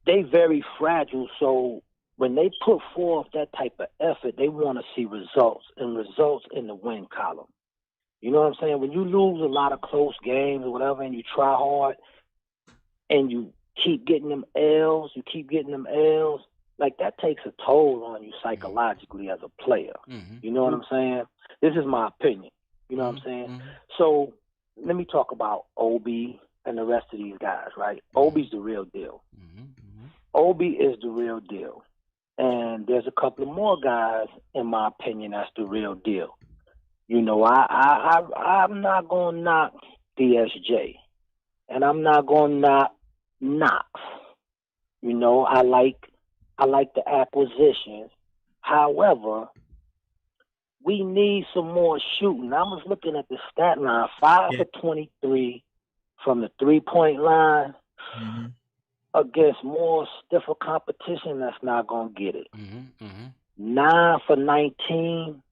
They very fragile, so when they put forth that type of effort, they want to see results in the win column. You know what I'm saying? When you lose a lot of close games or whatever, and you try hard, and you keep getting them L's, like that takes a toll on you psychologically as a player. Mm-hmm. You know what I'm saying? This is my opinion. You know what I'm saying? Mm-hmm. So let me talk about Obi and the rest of these guys, right? Obi's the real deal. Mm-hmm. Obi is the real deal. And there's a couple of more guys, in my opinion, that's the real deal. I'm not going to knock DSJ. And I'm not going to knock Knox. I like the acquisitions. However, we need some more shooting. I was looking at the stat line, 5 for 23 from the 3-point line. Mm-hmm. Against more stiffer competition, that's not going to get it. Mm-hmm, mm-hmm. 9 for 19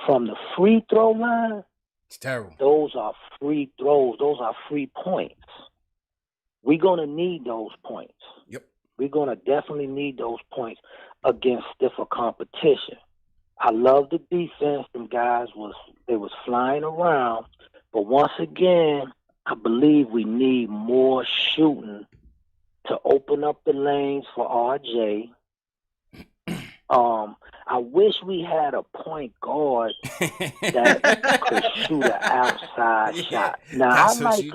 from the free throw line. It's terrible. Those are free throws. Those are free points. We're going to need those points. Yep. We're going to definitely need those points against stiffer competition. I love the defense. Them guys was flying around. But once again, I believe we need more shooting to open up the lanes for RJ. I wish we had a point guard that could shoot an outside shot. Now, I like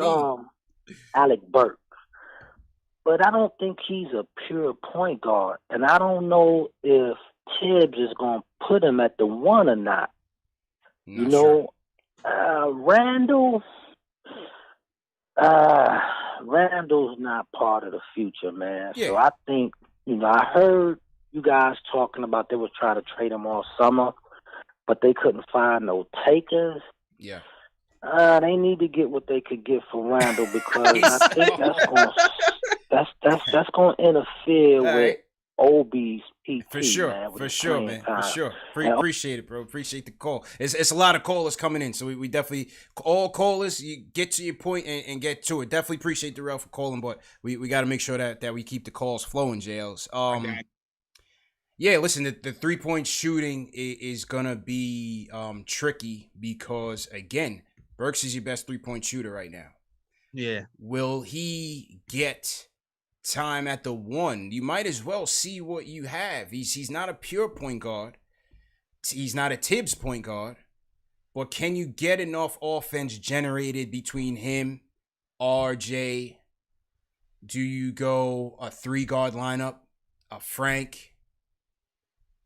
Alec Burks, but I don't think he's a pure point guard. And I don't know if Tibbs is going to put him at the 1 or not. Randall... Randall's not part of the future, man. Yeah. So I think, I heard you guys talking about they were trying to trade him all summer, but they couldn't find no takers. Yeah. They need to get what they could get for Randall, because I think that's going to interfere with Obi's PT. For sure, man. For sure. Appreciate it, bro. Appreciate the call. It's a lot of callers coming in, so we definitely, all callers, you get to your point and get to it. Definitely appreciate Darrell for calling, but we got to make sure that we keep the calls flowing, JLs. Yeah, listen, the 3-point shooting is gonna be tricky, because again, Burks is your best 3-point shooter right now. Yeah. Will he get time at the 1? You might as well see what you have. He's not a pure point guard. He's not a Tibbs point guard, But can you get enough offense generated between him, RJ? Do you go a 3-guard lineup, a Frank?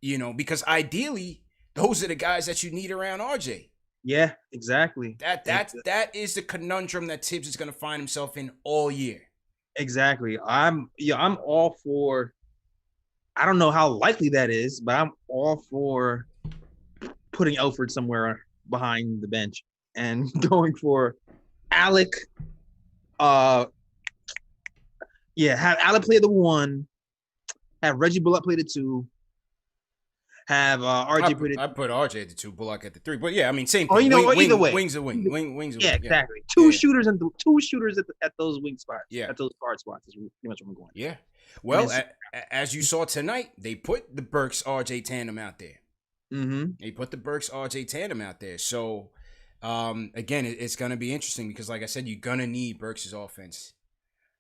You know, because ideally, those are the guys that you need around RJ. Yeah, exactly. That is the conundrum that Tibbs is going to find himself in all year. Exactly. I'm all for. I don't know how likely that is, but I'm all for putting Elfrid somewhere behind the bench and going for Alec. Have Alec play the 1, have Reggie Bullock play the 2, have RJ play the. I put RJ at the 2, Bullock at the 3, but yeah, I mean same thing. Oh, you know, either way, wings a wing, wings a wing. Yeah, exactly. Two shooters at those wing spots. Yeah, at those guard spots is pretty much what I'm going. Yeah. Well, as you saw tonight, they put the Burks RJ tandem out there. Mm-hmm. They put the Burks RJ tandem out there. So, again, it's going to be interesting because, like I said, you're going to need Burks' offense.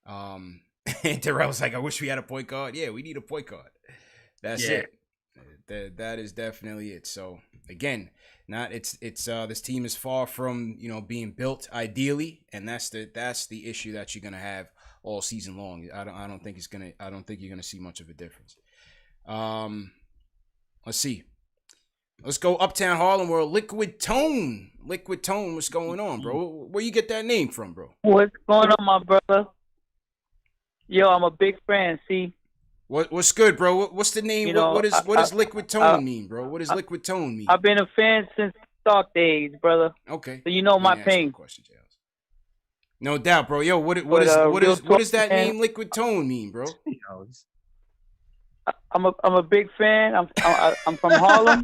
And Terrell's like, I wish we had a point guard. Yeah, we need a point guard. That's it. That is definitely it. So, again, this team is far from, being built ideally, and that's the issue that you're going to have all season long. I don't think you're gonna see much of a difference. Let's see. Let's go Uptown Harlem World. Liquid Tone, what's going on, bro? Where you get that name from, bro? What's going on, my brother? Yo, I'm a big fan. See. What's good, bro? What's the name? What does Liquid Tone mean, bro? What does Liquid Tone mean? I've been a fan since Stark days, brother. Okay. So you know my pain. No doubt, bro. Yo, what does that name Liquid Tone mean, bro? I'm a big fan. I'm from Harlem,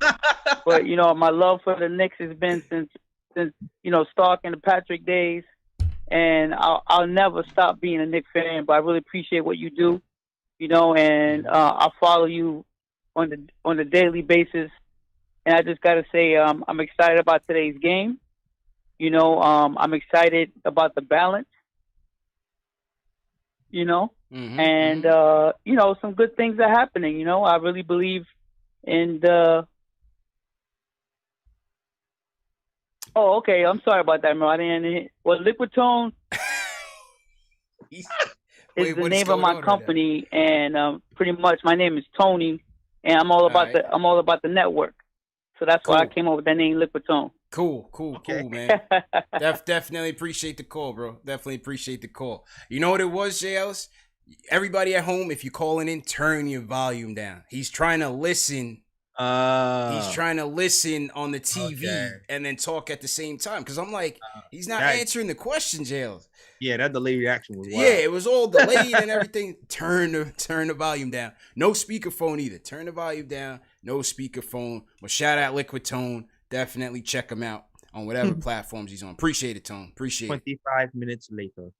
but my love for the Knicks has been since Stark and the Patrick days, and I'll never stop being a Knicks fan. But I really appreciate what you do, and I follow you on the daily basis. And I just gotta say, I'm excited about today's game. I'm excited about the balance, and, some good things are happening. I really believe in the. Oh, okay. I'm sorry about that, bro. I didn't. Well, Liquid Tone is the name of my company, and pretty much my name is Tony, and I'm all about the network. So that's why I came up with that name, Liquid Tone. Cool, man. Definitely appreciate the call, bro. Definitely appreciate the call. You know what it was, JLs? Everybody at home, if you're calling in, turn your volume down. He's trying to listen. He's trying to listen on the TV and then talk at the same time. Because I'm like, he's not answering the question, JLs. Yeah, that delayed reaction was wild. Yeah, it was all delayed and everything. Turn the volume down. No speakerphone either. Turn the volume down. No speakerphone. But shout out Liquid Tone. Definitely check him out on whatever platforms he's on. Appreciate it, Tone. Appreciate 25 minutes later.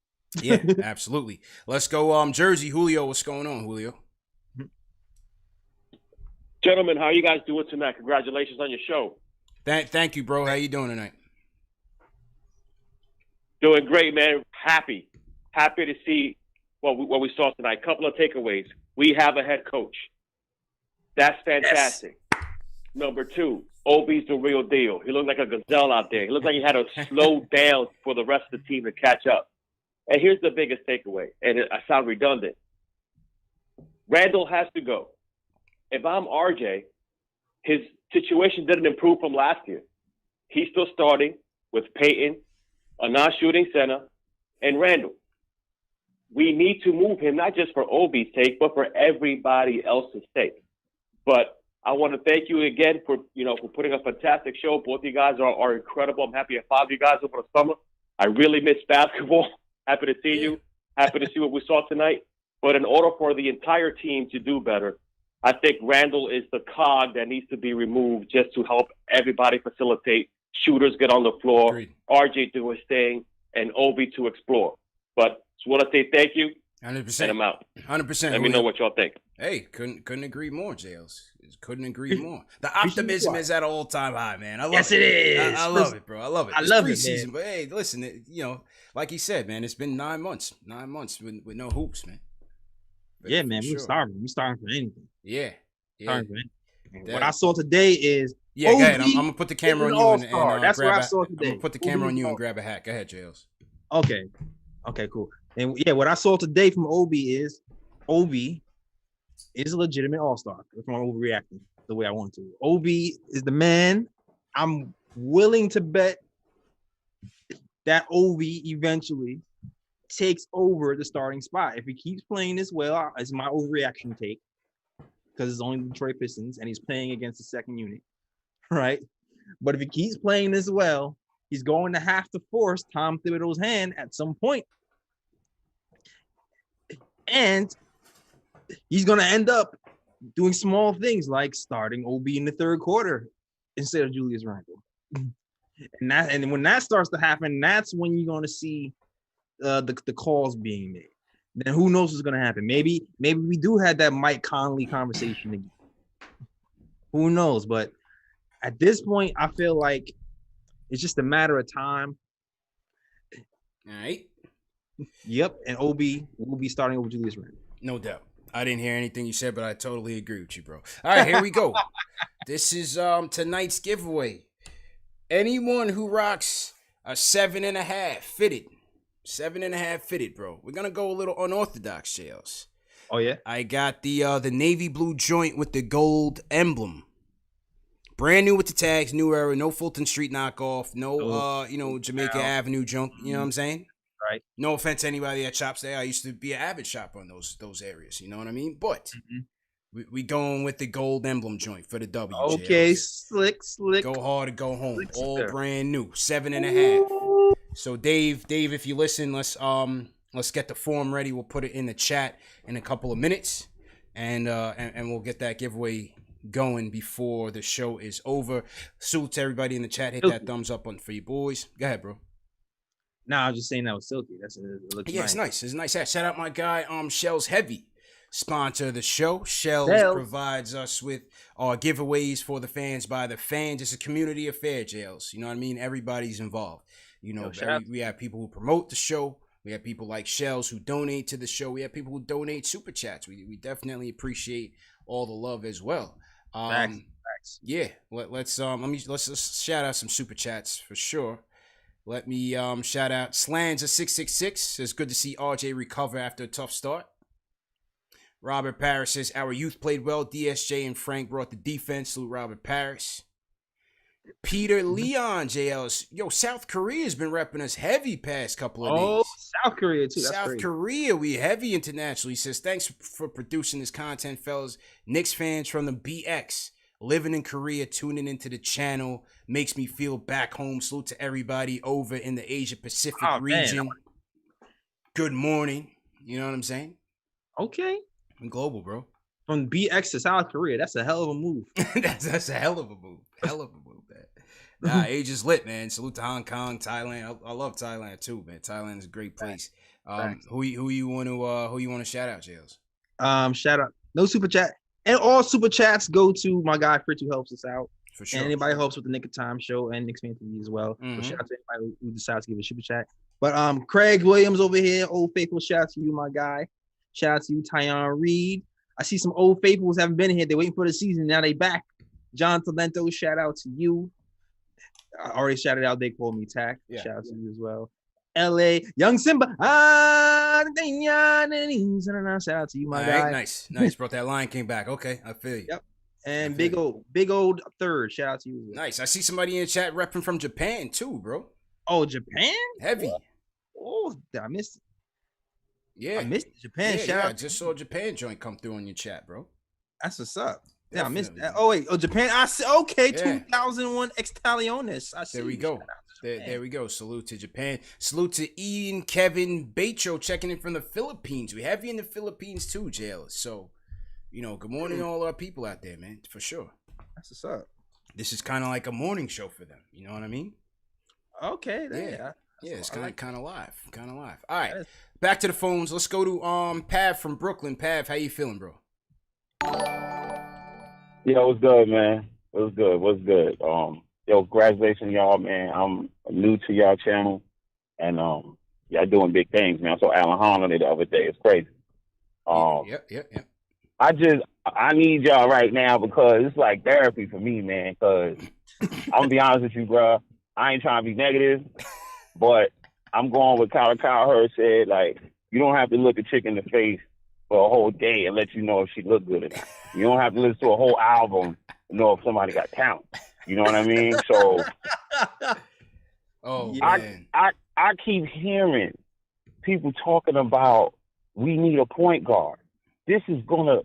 Yeah, absolutely. Let's go Jersey. Julio, what's going on, Julio? Gentlemen, how are you guys doing tonight? Congratulations on your show. Thank you, bro. How you doing tonight? Doing great, man. Happy to see what we saw tonight. Couple of takeaways. We have a head coach. That's fantastic. Yes. Number 2, Obi's the real deal. He looked like a gazelle out there. He looked like he had to slow down for the rest of the team to catch up. And here's the biggest takeaway, and I sound redundant. Randall has to go. If I'm RJ, his situation didn't improve from last year. He's still starting with Peyton, a non-shooting center, and Randall. We need to move him, not just for Obi's sake, but for everybody else's sake. But I want to thank you again for putting a fantastic show. Both of you guys are incredible. I'm happy to follow you guys over the summer. I really miss basketball. Happy to see you. Happy to see what we saw tonight. But in order for the entire team to do better, I think Randall is the cog that needs to be removed just to help everybody facilitate. Shooters get on the floor, Agreed. RJ do his thing, and Obi to explore. But just want to say thank you. 100%. And I'm out. 100%. Let me know what y'all think. Hey, couldn't agree more, JLs. Couldn't agree more. The optimism is at an all-time high, man. I love it. Yes, it is. I love it, bro. I love it. I love it, man. But hey, listen, like he said, man, it's been 9 months. 9 months with no hoops, man. But yeah, man, we're starving. We're starving for anything. Yeah. Starving for anything. What I saw today is Yeah, go ahead. I'm gonna put the camera on you and that's grab what I saw today. I'm gonna put the camera on you and grab a hat. Go ahead, Jails. Okay, cool. And yeah, what I saw today from Obi is a legitimate all-star. If I'm overreacting the way I want to. Obi is the man. I'm willing to bet that Obi eventually takes over the starting spot. If he keeps playing this well, it's my overreaction take, because it's only the Detroit Pistons and he's playing against the second unit, right? But if he keeps playing this well, he's going to have to force Tom Thibodeau's hand at some point. And he's going to end up doing small things like starting Obi in the third quarter instead of Julius Randle. And when that starts to happen, that's when you're going to see the calls being made. Then who knows what's going to happen? Maybe we do have that Mike Conley conversation again. Who knows? But at this point, I feel like it's just a matter of time. All right. Yep, and Obi will be starting over Julius Randle. No doubt. I didn't hear anything you said, but I totally agree with you, bro. All right, here we go. This is tonight's giveaway. Anyone who rocks a 7.5 fitted. 7.5 fitted, bro. We're gonna go a little unorthodox, Jails. Oh yeah. I got the navy blue joint with the gold emblem. Brand new with the tags, new era, no Fulton Street knockoff, no Jamaica Avenue junk. You know what I'm saying? Right. No offense to anybody that shops there. I used to be an avid shopper on those areas. You know what I mean? But we going with the gold emblem joint for the W. Okay, slick. Go hard or go home. All brand new, 7.5. So Dave, if you listen, let's get the form ready. We'll put it in the chat in a couple of minutes, and we'll get that giveaway going before the show is over. Salute to everybody in the chat. Hit that thumbs up for you boys. Go ahead, bro. No, I was just saying that was silky. It looks nice. It's nice. It's a nice hat. Shout out my guy, Shell's Heavy, sponsor of the show. Shell's provides us with giveaways for the fans by the fans. It's a community affair, Jails. You know what I mean? Everybody's involved. You know, we have people who promote the show. We have people like Shells who donate to the show. We have people who donate super chats. We definitely appreciate all the love as well. Facts. Yeah. Let's shout out some super chats for sure. Let me shout out Slans666. It's good to see RJ recover after a tough start. Robert Parrish says our youth played well. DSJ and Frank brought the defense. Salute Robert Parrish. Peter Leon JLs. Yo, South Korea's been repping us heavy past couple of days. Oh, South Korea too. That's South crazy. Korea, we heavy international. He says, thanks for producing this content, fellas. Knicks fans from the BX. Living in Korea, tuning into the channel makes me feel back home. Salute to everybody over in the Asia Pacific region. Man. Good morning. You know what I'm saying? Okay. I'm global, bro. From BX to South Korea, that's a hell of a move. that's a hell of a move. Hell of a move, man. Nah, age is lit, man. Salute to Hong Kong, Thailand. I love Thailand too, man. Thailand is a great place. Who you want to shout out, Jails? Shout out. No super chat. And all super chats go to my guy Fritz, who helps us out. For sure. And anybody helps with the Nick of Time show and KnicksFanTV as well. So shout out to anybody who decides to give a super chat. But Craig Williams over here, Old Faithful, shout out to you, my guy. Shout out to you, Tyon Reed. I see some Old Faithfuls haven't been here. They're waiting for the season. Now they back. John Talento, shout out to you. I already shouted out. They called me Tack. Yeah, shout out to you as well. LA, Young Simba. Shout out to you, my guy. Nice. Brought that Lion King back. Okay, I feel you. Yep. And big old third. Shout out to you. Nice. I see somebody in the chat repping from Japan too, bro. Oh, Japan? Heavy. Oh, I missed it. Yeah. I missed Japan. Shout out. I just saw a Japan joint come through on your chat, bro. That's what's up. Yeah, I missed that. Oh, wait. Oh, Japan. I see. Okay, 2001 Extaliones. I see. There we go. There we go. Salute to Japan. Salute to Ian Kevin Becho checking in from the Philippines. We have you in the Philippines too, Jailers. So, good morning to all our people out there, man. For sure. That's what's up. This is kind of like a morning show for them. You know what I mean? Okay. Yeah, it's kind of live. All right. Back to the phones. Let's go to Pav from Brooklyn. Pav, how you feeling, bro? Yeah, what's good, man? What's good? Congratulations, y'all, man. I'm new to y'all channel, and y'all doing big things, man. I saw Alan Hahn on it the other day. It's crazy. Yep. I I need y'all right now because it's like therapy for me, man. Because I'm gonna be honest with you, bro. I ain't trying to be negative, but I'm going with Kyle Hurd said. Like, you don't have to look a chick in the face for a whole day and let you know if she look good or not. You don't have to listen to a whole album to know if somebody got talent. You know what I mean? So, I keep hearing people talking about we need a point guard. This is gonna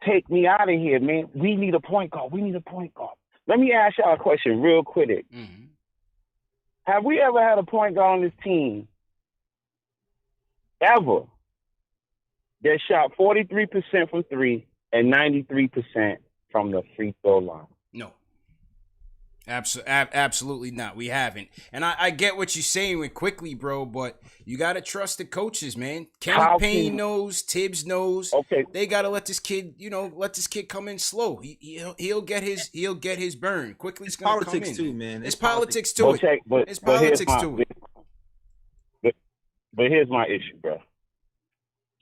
take me out of here, man. We need a point guard. We need a point guard. Let me ask y'all a question real quick. Mm-hmm. Have we ever had a point guard on this team ever that shot 43% from three and 93% from the free throw line? No. Absolutely not. We haven't. And I get what you're saying with quickly, bro, but you got to trust the coaches, man. Kenny Payne knows, Tibbs knows. Okay. They got to let this kid, come in slow. He'll get his burn. Quickly's going to come in. Politics too, man. It's politics to it. It's politics to it. But here's my issue, bro.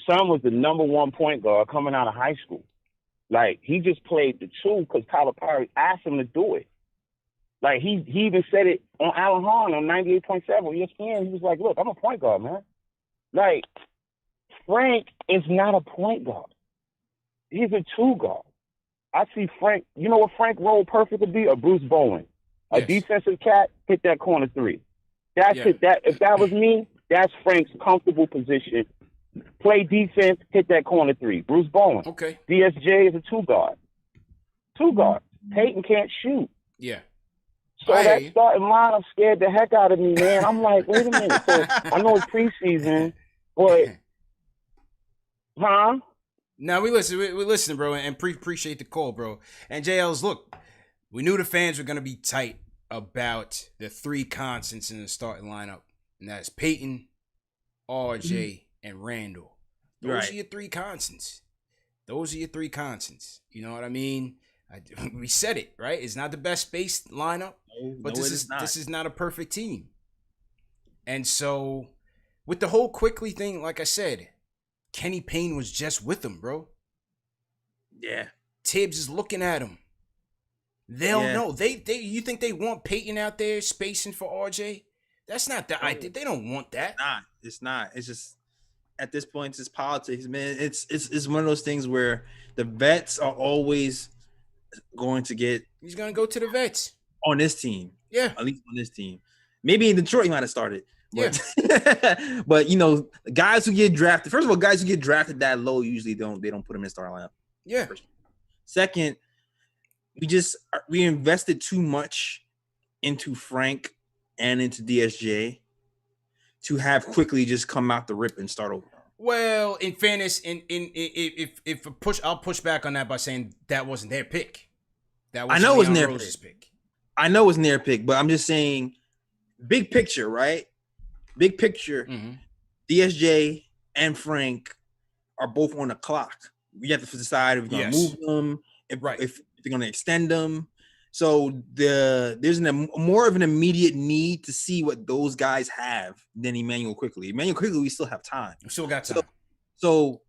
Son was the number one point guard coming out of high school. Like, he just played the two because Tyler Perry asked him to do it. Like, he even said it on Alan Hahn on 98.7 ESPN. He was like, look, I'm a point guard, man. Like, Frank is not a point guard. He's a two guard. I see Frank, you know what Frank role perfect would be? A Bruce Bowen. A defensive cat, hit that corner three. That's it. If that was me, that's Frank's comfortable position. Play defense, hit that corner three. Bruce Bowen. Okay. DSJ is a two guard. Peyton can't shoot. Yeah. So that starting lineup scared the heck out of me, man. I'm like, wait a minute. So I know it's preseason, but No, we listen, bro, and appreciate the call, bro. And JL's, look, we knew the fans were gonna be tight about the three constants in the starting lineup, and that's Peyton, RJ, and Randall. Those are your three constants. You know what I mean? We said it, right? It's not the best spaced lineup, but this is not a perfect team. And so, with the whole Quickly thing, like I said, Kenny Payne was just with him, bro. Yeah. Tibbs is looking at him. They'll know. You think they want Peyton out there spacing for RJ? That's not the idea. They don't want that. It's not. It's just, at this point, it's just politics, man. It's one of those things where the vets are always going to get. He's going to go to the vets on this team. Yeah, at least on this team. Maybe in Detroit he might have started. But, yeah. But guys who get drafted. First of all, guys who get drafted that low usually don't put them in starting lineup. Yeah. Second, we invested too much into Frank and into DSJ to have Quickly just come out the rip and start over. Well, in fairness, I'll push back on that by saying that wasn't their pick. I know it wasn't their pick. I know it wasn't their pick, but I'm just saying, big picture, right? Big picture. Mm-hmm. DSJ and Frank are both on the clock. We have to decide if we're going to move them, if they're going to extend them. So there's more of an immediate need to see what those guys have than Emmanuel Quickly. We still have time. We still got time. So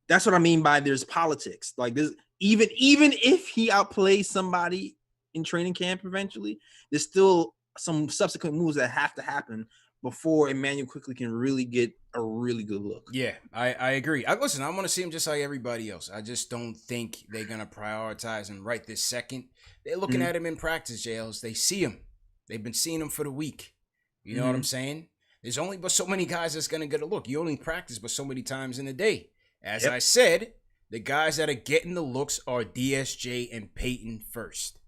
that's what I mean by there's politics. Like this, even if he outplays somebody in training camp eventually, there's still some subsequent moves that have to happen before Emmanuel Quickly can really get a really good look. Yeah, I agree. I want to see him just like everybody else. I just don't think they're going to prioritize him right this second. They're looking at him in practice, jails. They see him. They've been seeing him for the week. You know what I'm saying? There's only but so many guys that's going to get a look. You only practice but so many times in a day. As I said, the guys that are getting the looks are DSJ and Peyton first.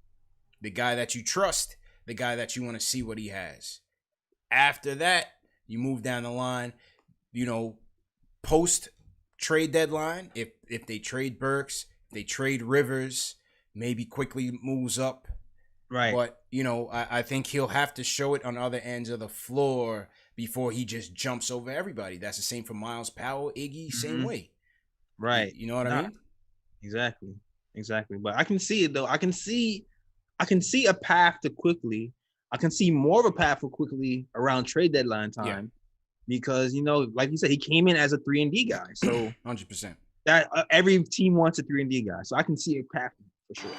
The guy that you trust, the guy that you want to see what he has. After that, you move down the line, post trade deadline. If they trade Burks, if they trade Rivers, maybe Quickly moves up. Right. But, I think he'll have to show it on other ends of the floor before he just jumps over everybody. That's the same for Miles Powell, Iggy, same way. Right. You know what I mean? Exactly. But I can see it though. I can see a path to Quickly. I can see more of a path for Quickly around trade deadline time because, like you said, he came in as a 3-and-D guy. So 100%. That every team wants a 3-and-D guy, so I can see it happening for sure.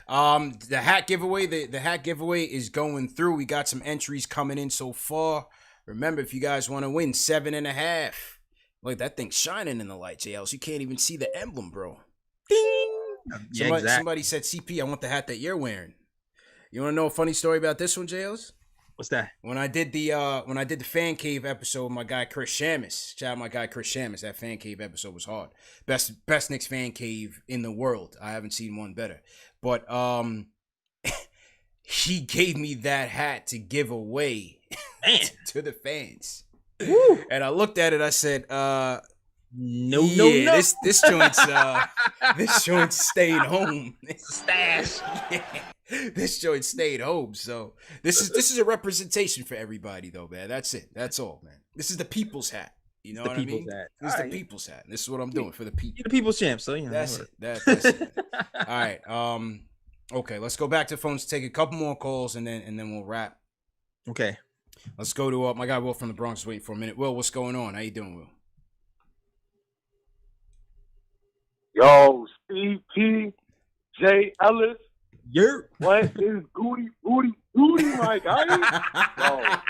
100%. The hat giveaway, the hat giveaway is going through. We got some entries coming in so far. Remember, if you guys want to win 7.5, look, that thing's shining in the light, JLs. You can't even see the emblem, bro. Ding! Yeah, Somebody said, CP, I want the hat that you're wearing. You want to know a funny story about this one, JLs? What's that? When I did the fan cave episode with my guy Chris Shamus, shout out my guy Chris Shamus. That fan cave episode was hard. Best Knicks fan cave in the world. I haven't seen one better. But he gave me that hat to give away to the fans. Woo. And I looked at it. I said, no. This joint's staying home. Stash. Yeah. This joint stayed home, so this is a representation for everybody, though, man. That's it. That's all, man. This is the people's hat. You know what I mean? This is the people's hat. This is what I'm doing for the people. You're the people's champ, so you know. That's it. That's it. All right. Okay. Let's go back to the phones. Take a couple more calls, and then we'll wrap. Okay. Let's go to my guy Will from the Bronx. Waiting for a minute. Will, what's going on? How you doing, Will? Yo, Steve P, Jay Ellis. What is booty, my guy?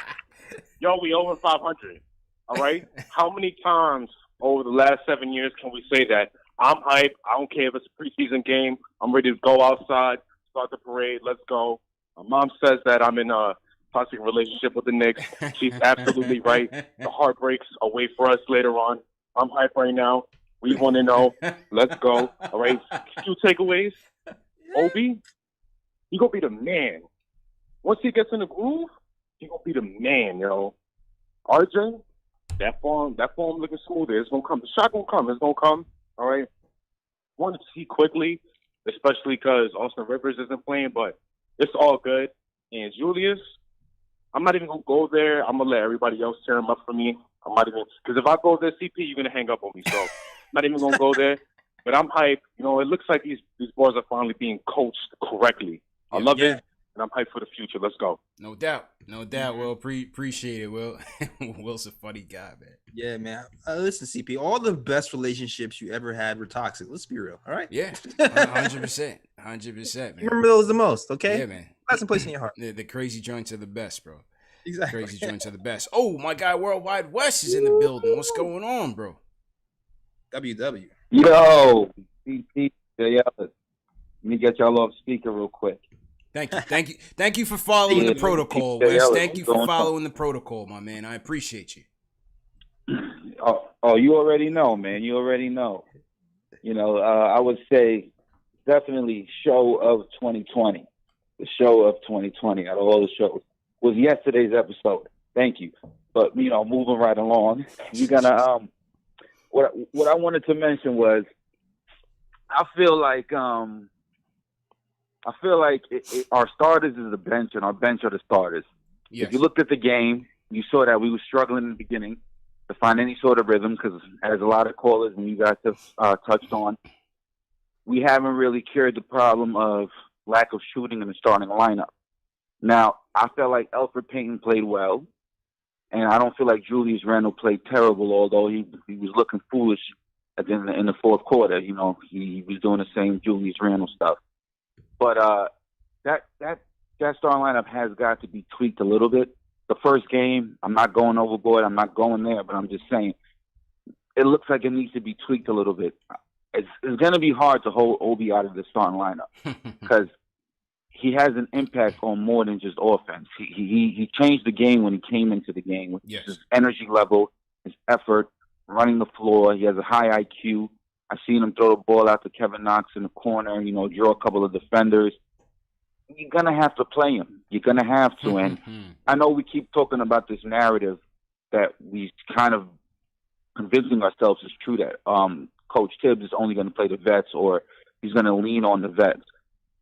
Yo, we over 500. All right. How many times over the last 7 years can we say that I'm hype? I don't care if it's a preseason game. I'm ready to go outside, start the parade. Let's go. My mom says that I'm in a toxic relationship with the Knicks. She's absolutely right. The heartbreaks are wait for us later on. I'm hype right now. We want to know. Let's go. All right. 2 takeaways. Obi, he gonna be the man. Once he gets in the groove, he gonna be the man, yo. RJ, that form looking smoother. It's gonna come. The shot gonna come. It's gonna come. All right. Want to see quickly, especially because Austin Rivers isn't playing, but it's all good. And Julius, I'm not even gonna go there. I'm gonna let everybody else tear him up for me. I'm not even, because if I go there, CP, you're gonna hang up on me. So I'm not even gonna go there. But I'm hyped. You know, it looks like these boys are finally being coached correctly. I love it, and I'm hyped for the future. Let's go. No doubt. Will, appreciate it, Will. Will's a funny guy, man. Yeah, man. Listen, CP, all the best relationships you ever had were toxic. Let's be real, all right? Yeah, 100%. 100%, man. Remember those the most, okay? Yeah, man. That's a place in your heart. The crazy joints are the best, bro. Exactly. Crazy joints are the best. Oh, my guy Worldwide West is in the building. What's going on, bro? WW. Yo, CP, let me get y'all off speaker real quick. Thank you for following the protocol, Wes. Thank you for following the protocol, my man. I appreciate you. Oh, you already know, man. You already know. You know, I would say definitely show of 2020. The show of 2020 out of all the shows was yesterday's episode. Thank you. But, you know, moving right along, you're gonna what I wanted to mention was I feel like our starters is the bench and our bench are the starters. Yes. If you looked at the game, you saw that we were struggling in the beginning to find any sort of rhythm because, as a lot of callers and you guys have touched on, we haven't really cured the problem of lack of shooting in the starting lineup. Now, I felt like Elfrid Payton played well, and I don't feel like Julius Randle played terrible, although he was looking foolish in the fourth quarter. You know, he was doing the same Julius Randle stuff. But that starting lineup has got to be tweaked a little bit. The first game, I'm not going overboard. I'm not going there, but I'm just saying it looks like it needs to be tweaked a little bit. It's going to be hard to hold Obi out of the starting lineup because he has an impact on more than just offense. He changed the game when he came into the game with his energy level, his effort, running the floor. He has a high IQ. I've seen him throw the ball out to Kevin Knox in the corner, you know, draw a couple of defenders. You're going to have to play him. You're going to have to. And I know we keep talking about this narrative that we kind of convincing ourselves is true that Coach Tibbs is only going to play the vets or he's going to lean on the vets.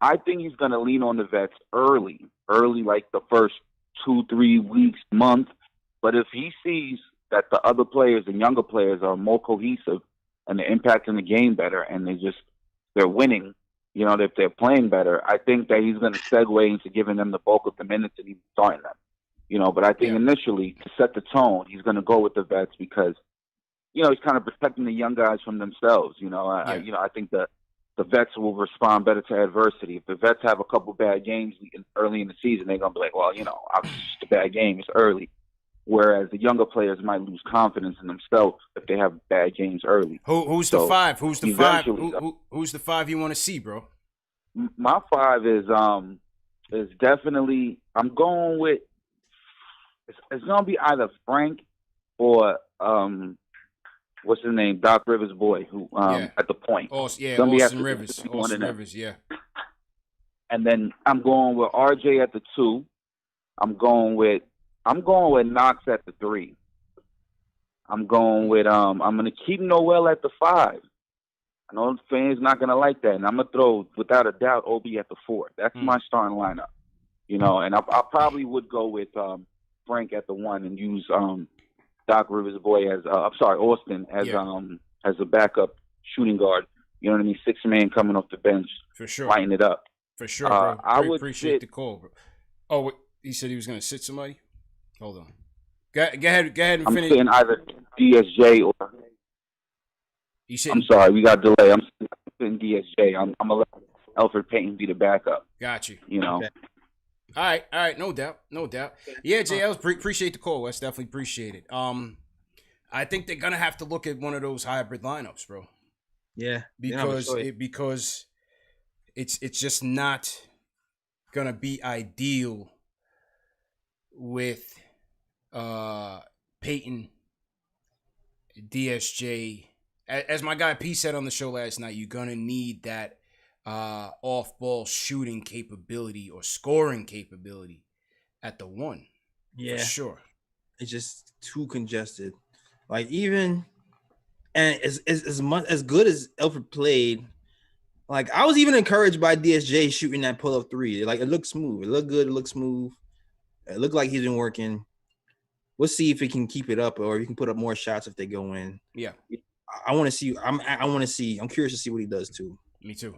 I think he's going to lean on the vets early like the first 2-3 weeks, month. But if he sees that the other players, the younger players, are more cohesive and they're impacting the game better and they're winning, you know, if they're playing better, I think that he's going to segue into giving them the bulk of the minutes and even starting them. You know, but I think initially to set the tone, he's going to go with the vets because he's kind of protecting the young guys from themselves. I think the vets will respond better to adversity. If the vets have a couple bad games early in the season, they're gonna be like, well, obviously it's just a bad game. It's early. Whereas the younger players might lose confidence in themselves if they have bad games early. Who's the five? Who's the five? Who's the five you want to see, bro? My five is definitely, I'm going with, it's gonna be either Frank or what's his name, Doc Rivers' boy, who at the point. Austin Rivers. Austin Rivers, yeah. And then I'm going with RJ at the 2. I'm going with Knox at the 3. I'm gonna keep Noel at the 5. I know the fans not gonna like that, and I'm gonna throw, without a doubt, OB at the 4. That's my starting lineup. And I probably would go with Frank at the 1 and use Doc Rivers' boy as Austin as a backup shooting guard. You know what I mean? 6-man coming off the bench, for sure, lighting it up. For sure, bro. I would appreciate the call, bro. Oh, he said he was gonna sit somebody. Hold on. Go ahead and finish. I'm saying either DSJ or. I'm sorry, we got delay. I'm saying DSJ. I'm gonna let Elfrid Payton be the backup. Got you. Okay. All right, no doubt. Yeah, JL, appreciate the call. That's definitely appreciated. I think they're gonna have to look at one of those hybrid lineups, bro. Yeah, because it's just not gonna be ideal with Peyton, DSJ. As my guy P said on the show last night, you're gonna need that off-ball shooting capability or scoring capability at the 1. Yeah, for sure. It's just too congested. Like, even and as much as good as Elfrid played, like, I was even encouraged by DSJ shooting that pull-up 3. Like, it looked smooth. It looked good. It looked smooth. It looked like he's been working. We'll see if he can keep it up, or he can put up more shots if they go in. Yeah, I want to see. I'm curious to see what he does too. Me too.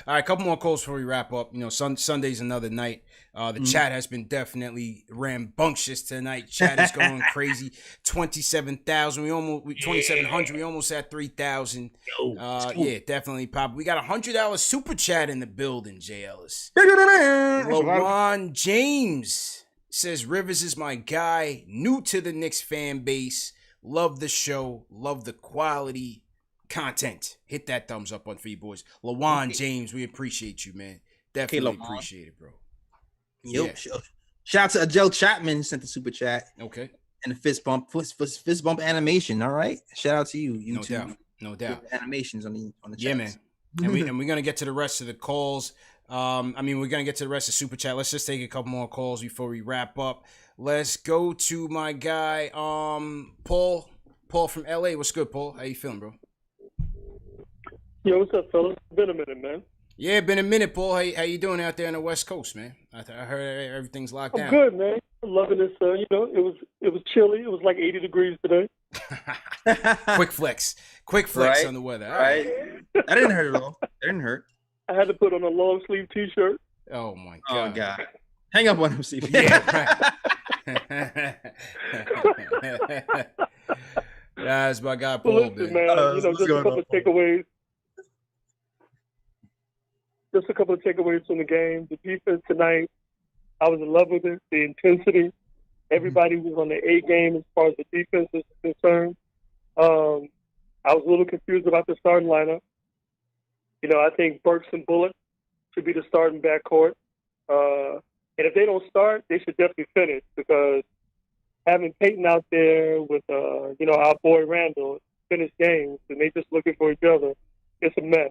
All right, a couple more calls before we wrap up. Sunday's another night. The chat has been definitely rambunctious tonight. Chat is going crazy. 27,000. 2,700. We almost at 3,000. Yeah, definitely pop. We got $100 super chat in the building. J. Ellis. LaRon James says Rivers is my guy. New to the Knicks fan base. Love the show. Love the quality content. Hit that thumbs up on for you boys. LaJuan James, we appreciate you, man. Definitely appreciate it, bro. Shout out to Adele Chapman, sent the super chat. Okay. And the fist bump animation. All right. Shout out to you. No doubt. Animations on the chat. Yeah, man. And we're gonna get to the rest of the calls. We're gonna get to the rest of super chat. Let's just take a couple more calls before we wrap up. Let's go to my guy, Paul. Paul from LA. What's good, Paul? How you feeling, bro? Yo, what's up, fellas? Been a minute, man. Yeah, been a minute, Paul. How you doing out there on the West Coast, man? I heard everything's locked down. I'm good, man. I'm loving this. It was chilly. It was like 80 degrees today. Quick flex on the weather. Right. That didn't hurt at all. That didn't hurt. I had to put on a long sleeve T-shirt. Oh my God. Oh God. Hang up on him, Steve. Yeah. That's my guy, Paul. Listen, man. Just a couple of takeaways. Just a couple of takeaways from the game. The defense tonight, I was in love with it. The intensity. Everybody was on the A game as far as the defense is concerned. I was a little confused about the starting lineup. I think Burks and Bullock should be the starting backcourt. And if they don't start, they should definitely finish, because having Peyton out there with, our boy Randall finish games and they just looking for each other, it's a mess.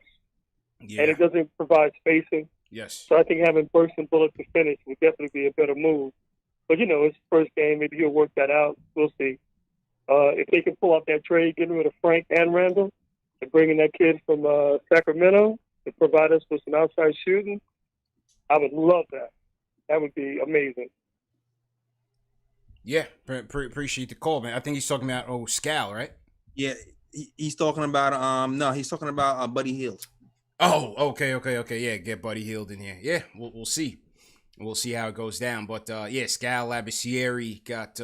Yeah. And it doesn't provide spacing. Yes. So I think having Burks and Bullock to finish would definitely be a better move. But, it's first game. Maybe he'll work that out. We'll see. If they can pull off that trade, getting rid of Frank and Randall, and bringing that kid from Sacramento to provide us with some outside shooting, I would love that. That would be amazing. Yeah, appreciate the call, man. I think he's talking about Scal, right? Yeah, he's talking about he's talking about Buddy Hield. Oh, okay. Yeah, get Buddy Hield in here. Yeah, we'll see. We'll see how it goes down. But Scal Labissiere got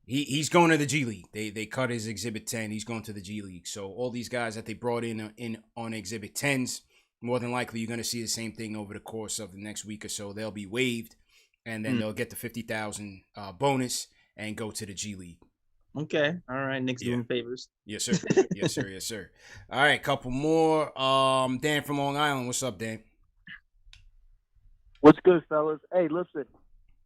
He's going to the G League. They cut his Exhibit 10. He's going to the G League. So all these guys that they brought in on Exhibit 10s, more than likely you're going to see the same thing over the course of the next week or so. They'll be waived, and then they'll get the $50,000 bonus and go to the G League. Okay. All right. Knicks doing favors. Yes, sir. Yes, sir. Yes, sir. All right, couple more. Dan from Long Island. What's up, Dan? What's good, fellas? Hey, listen,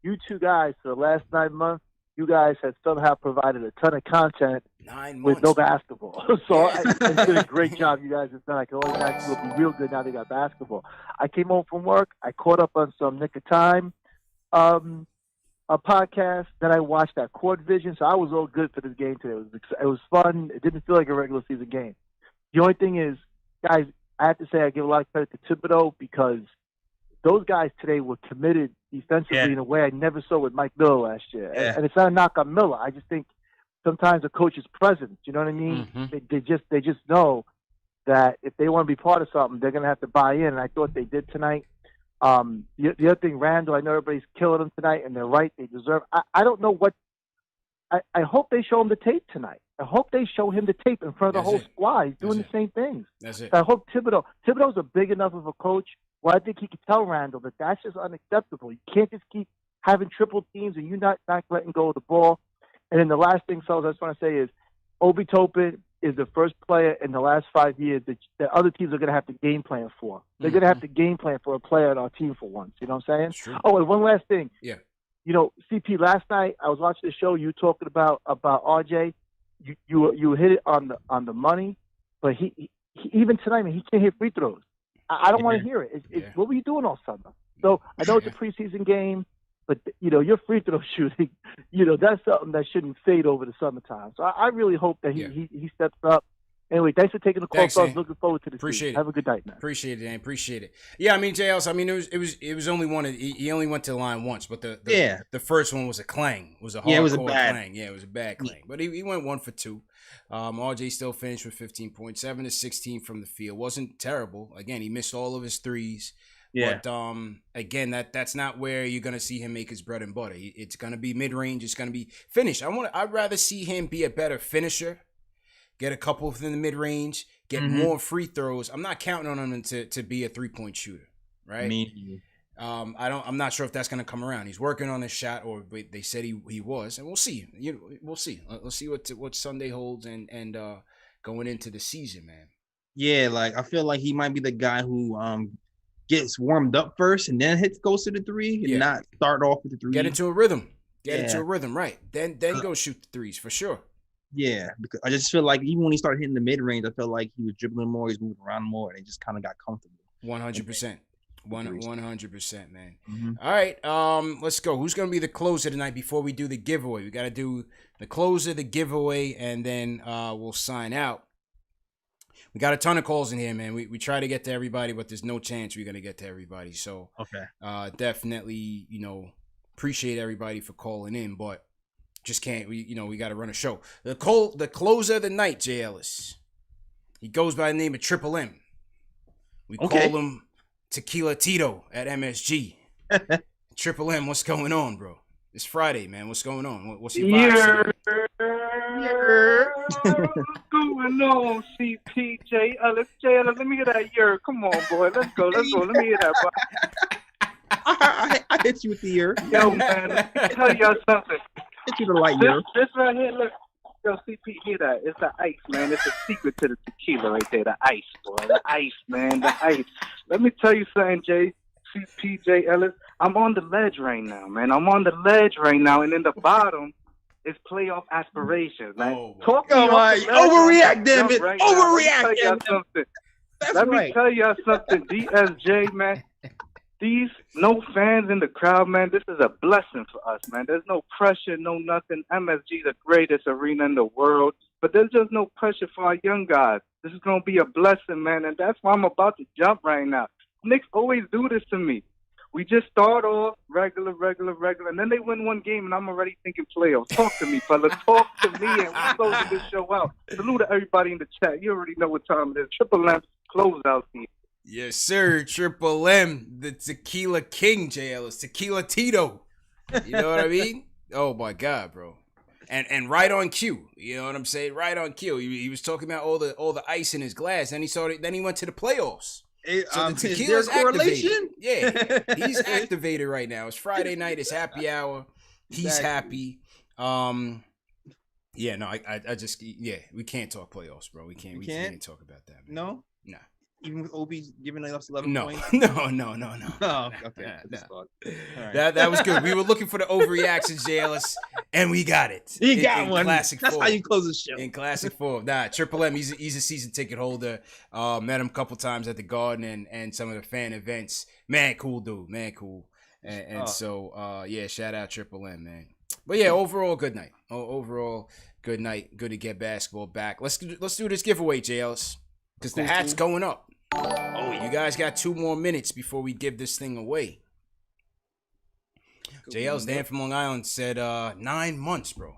you two guys for the last 9 months, you guys have somehow provided a ton of content with no basketball. So it's been a great job you guys have done. I can always imagine it'll be real good now they got basketball. I came home from work. I caught up on some Nick of Time a podcast. Then I watched that Court Vision. So I was all good for this game today. It was fun. It didn't feel like a regular season game. The only thing is, guys, I have to say I give a lot of credit to Thibodeau because those guys today were committed defensively in a way I never saw with Mike Miller last year. And it's not a knock on Miller. I just think sometimes a coach's presence, you know what I mean? They just know that if they want to be part of something, they're going to have to buy in. And I thought they did tonight. The other thing, Randall, I know everybody's killing him tonight, and they're right. They deserve. I don't know what. I hope they show him the tape tonight. I hope they show him the tape in front of the whole squad. He's doing the same things. That's it. I hope Thibodeau's a big enough of a coach. Well, I think he could tell Randall that that's just unacceptable. You can't just keep having triple teams and you not letting go of the ball. And then the last thing, fellas, I just want to say is Obi Toppin is the first player in the last 5 years that other teams are going to have to game plan for. They're going to have to game plan for a player on our team for once. You know what I'm saying? True. Oh, and one last thing. Yeah. You know, CP, last night I was watching the show. You talking about RJ. You hit it on the money, but he even tonight, man, he can't hit free throws. I don't want to hear it. What were you doing all summer? So I know it's a preseason game, but your free throw shooting, that's something that shouldn't fade over the summertime. So I really hope that he steps up. Anyway, thanks for taking the call. Thanks, looking forward to the season. Have a good night, man. Appreciate it, Dan. Appreciate it. Yeah, I mean, JLs, it was only one. He only went to the line once, but the first one was a clang. It was a hardcore clang. Yeah, it was a bad clang. But he went 1 for 2. RJ still finished with 15.7 to 16 from the field. Wasn't terrible. Again, he missed all of his threes. Yeah. But again, that's not where you're gonna see him make his bread and butter. It's gonna be mid range. It's gonna be finish. I'd rather see him be a better finisher. Get a couple within the mid range. Get more free throws. I'm not counting on him to be a 3-point shooter. Right. I'm not sure if that's going to come around. He's working on his shot, or they said he was, and we'll see. We'll see. Let's see what Sunday holds and going into the season, man. Yeah, like I feel like he might be the guy who gets warmed up first and then goes to the three and not start off with the three. Get into a rhythm. Right? Then go shoot the threes for sure. Yeah, because I just feel like even when he started hitting the mid range, I felt like he was dribbling more, he's moving around more, and he just kind of got comfortable. 100%. 100%, man. All right, let's go. Who's going to be the closer tonight before we do the giveaway? We got to do the closer, the giveaway, and then we'll sign out. We got a ton of calls in here, man. We try to get to everybody, but there's no chance we're going to get to everybody. So definitely, appreciate everybody for calling in, but just can't. We got to run a show. The closer of the night, Jay Ellis. He goes by the name of Triple M. We call him Tequila Tito at MSG. Triple M, what's going on, bro? It's Friday, man. What's going on? What's your vibe? What's going on, CPJ? Let me hear that year. Come on, boy. Let's go. Let me hear that, boy. I hit you with the year. Yo, man, let me tell y'all something. Hit you the light year. This right here, look. Yo, CP, hear that? It's the ice, man. It's a secret to the tequila right there. The ice, boy. The ice, man. The ice. Let me tell you something, CPJ Ellis. I'm on the ledge right now, man. I'm on the ledge right now, and in the bottom is playoff aspirations, man. Overreact, damn it. Right Overreact. Let me tell y'all something, DSJ, man. These no fans in the crowd, man. This is a blessing for us, man. There's no pressure, no nothing. MSG, the greatest arena in the world, but there's just no pressure for our young guys. This is gonna be a blessing, man, and that's why I'm about to jump right now. Knicks always do this to me. We just start off regular, and then they win one game, and I'm already thinking playoffs. Talk to me, fella. Talk to me, and we're closing this show out. Salute to everybody in the chat. You already know what time it is. Triple M close out here. Yes, sir. Triple M, the Tequila King, JL. It's Tequila Tito. You know what I mean? Oh, my God, bro. And right on cue. You know what I'm saying? Right on cue. He was talking about all the ice in his glass. Then he went to the playoffs. So the tequila's activated. Yeah, he's activated right now. It's Friday night. It's happy hour. He's happy. Yeah, no, I just we can't talk playoffs, bro. We can't talk about that. Man. No, nah. Even with Obi giving us 11 points. No. Oh, okay. No. Right. That was good. We were looking for the overreactions, JLS, and we got it. He got one. Classic That's form. how you close the show. In classic form. Nah, Triple M, he's a season ticket holder. Met him a couple times at the Garden and some of the fan events. Man, cool dude. Man, cool. And so, shout out Triple M, man. But yeah, overall, good night. Overall, good night. Good to get basketball back. Let's do this giveaway, JLS, because the hat's going up. Oh, you guys got 2 more minutes before we give this thing away. JL's Dan from Long Island said 9 months, bro.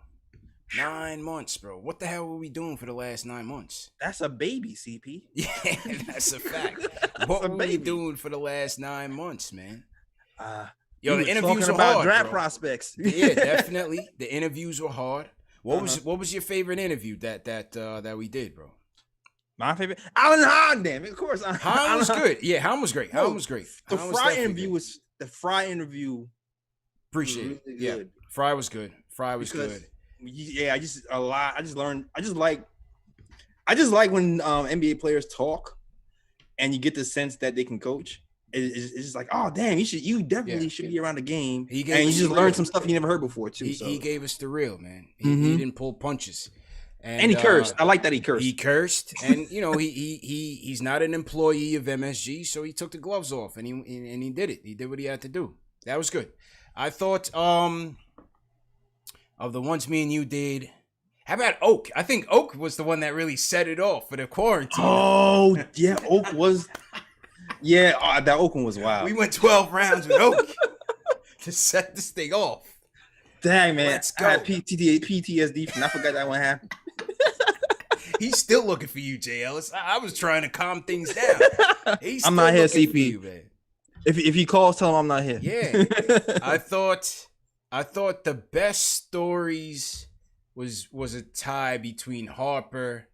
9 months, bro. What the hell were we doing for the last 9 months? That's a baby, CP. Yeah, that's a fact. What were we doing for the last 9 months, man? Yo, the interviews were about hard, draft bro. Prospects. Yeah, definitely. The interviews were hard. What was your favorite interview that we did, bro? My favorite, Alan Hahn, damn it, of course. Hahn was good. Yeah, Hahn was great. Hahn was great. The Fry interview. Appreciate it. Yeah, Fry was good. Good. Yeah, I just learned. I just like when NBA players talk, and you get the sense that they can coach. It's just like, oh damn, you definitely should be around the game, and you just learn some stuff you never heard before too. He gave us the real, man. He didn't pull punches. And he cursed. I like that he cursed. He cursed, and you know he's not an employee of MSG, so he took the gloves off and he did it. He did what he had to do. That was good. I thought of the ones me and you did. How about Oak? I think Oak was the one that really set it off for the quarantine. Oh yeah, Oak was. Yeah, that Oak one was wild. We went 12 rounds with Oak to set this thing off. Dang man, Let's go. I had PTSD and I forgot that one happened. He's still looking for you, Jay Ellis. I was trying to calm things down. I'm not here, CP. You, man. If he calls, tell him I'm not here. Yeah, I thought the best stories was a tie between Harper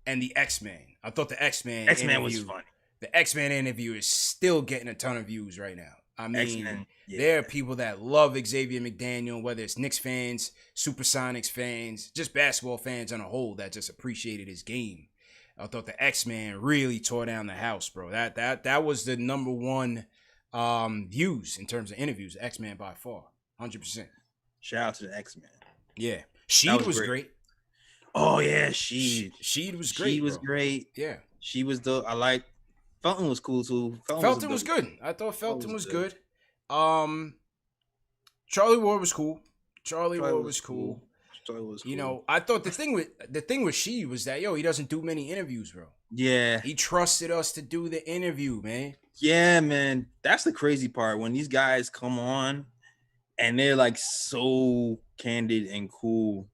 and the X-Man. I thought the X-Man was funny. The X-Man interview is still getting a ton of views right now. I mean, there are people that love Xavier McDaniel, whether it's Knicks fans, Supersonics fans, just basketball fans on a whole that just appreciated his game. I thought the X-Man really tore down the house, bro. That was the number one views in terms of interviews. X-Man by far, 100%. Shout out to the X-Man. Yeah, Sheed was great. Oh yeah, Sheed was great. She was great. Yeah, she was I like. Felton was cool too. Felton was good. I thought Felton was good. Charlie Ward was cool. Charlie Ward was cool. You know, I thought the thing with Sheed was that he doesn't do many interviews, bro. Yeah, he trusted us to do the interview, man. Yeah, man, that's the crazy part when these guys come on and they're like so candid and cool,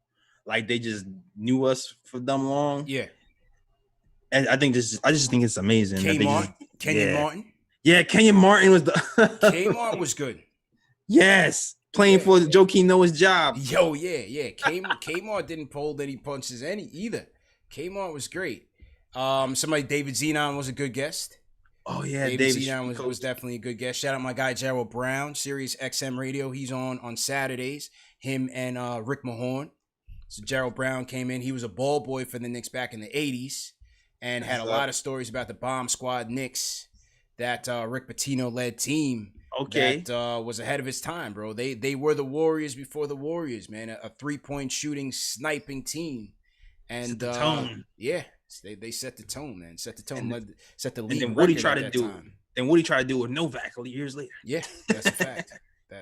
like they just knew us for dumb long. Yeah. And I just think it's amazing. Kenyon Martin. Yeah, Kenyon Martin was Kmart was good. Yes, playing for Joakim Noah's job. Yo, yeah. Kmart didn't pull any punches either. Kmart was great. David Zenon was a good guest. Oh yeah, David Zenon was definitely a good guest. Shout out my guy Gerald Brown, Sirius XM Radio. He's on Saturdays. Him and Rick Mahorn. So Gerald Brown came in. He was a ball boy for the Knicks back in the 80s. And had a lot of stories about the Bomb Squad Knicks, that Rick Pitino led team. Okay, that was ahead of his time, bro. They were the Warriors before the Warriors, man. A 3-point shooting, sniping team, and set the tone. Yeah, they set the tone, man. Set the tone. Set the lead. And then what he tried to do. And what he tried to do with Novak years later. Yeah, that's a fact.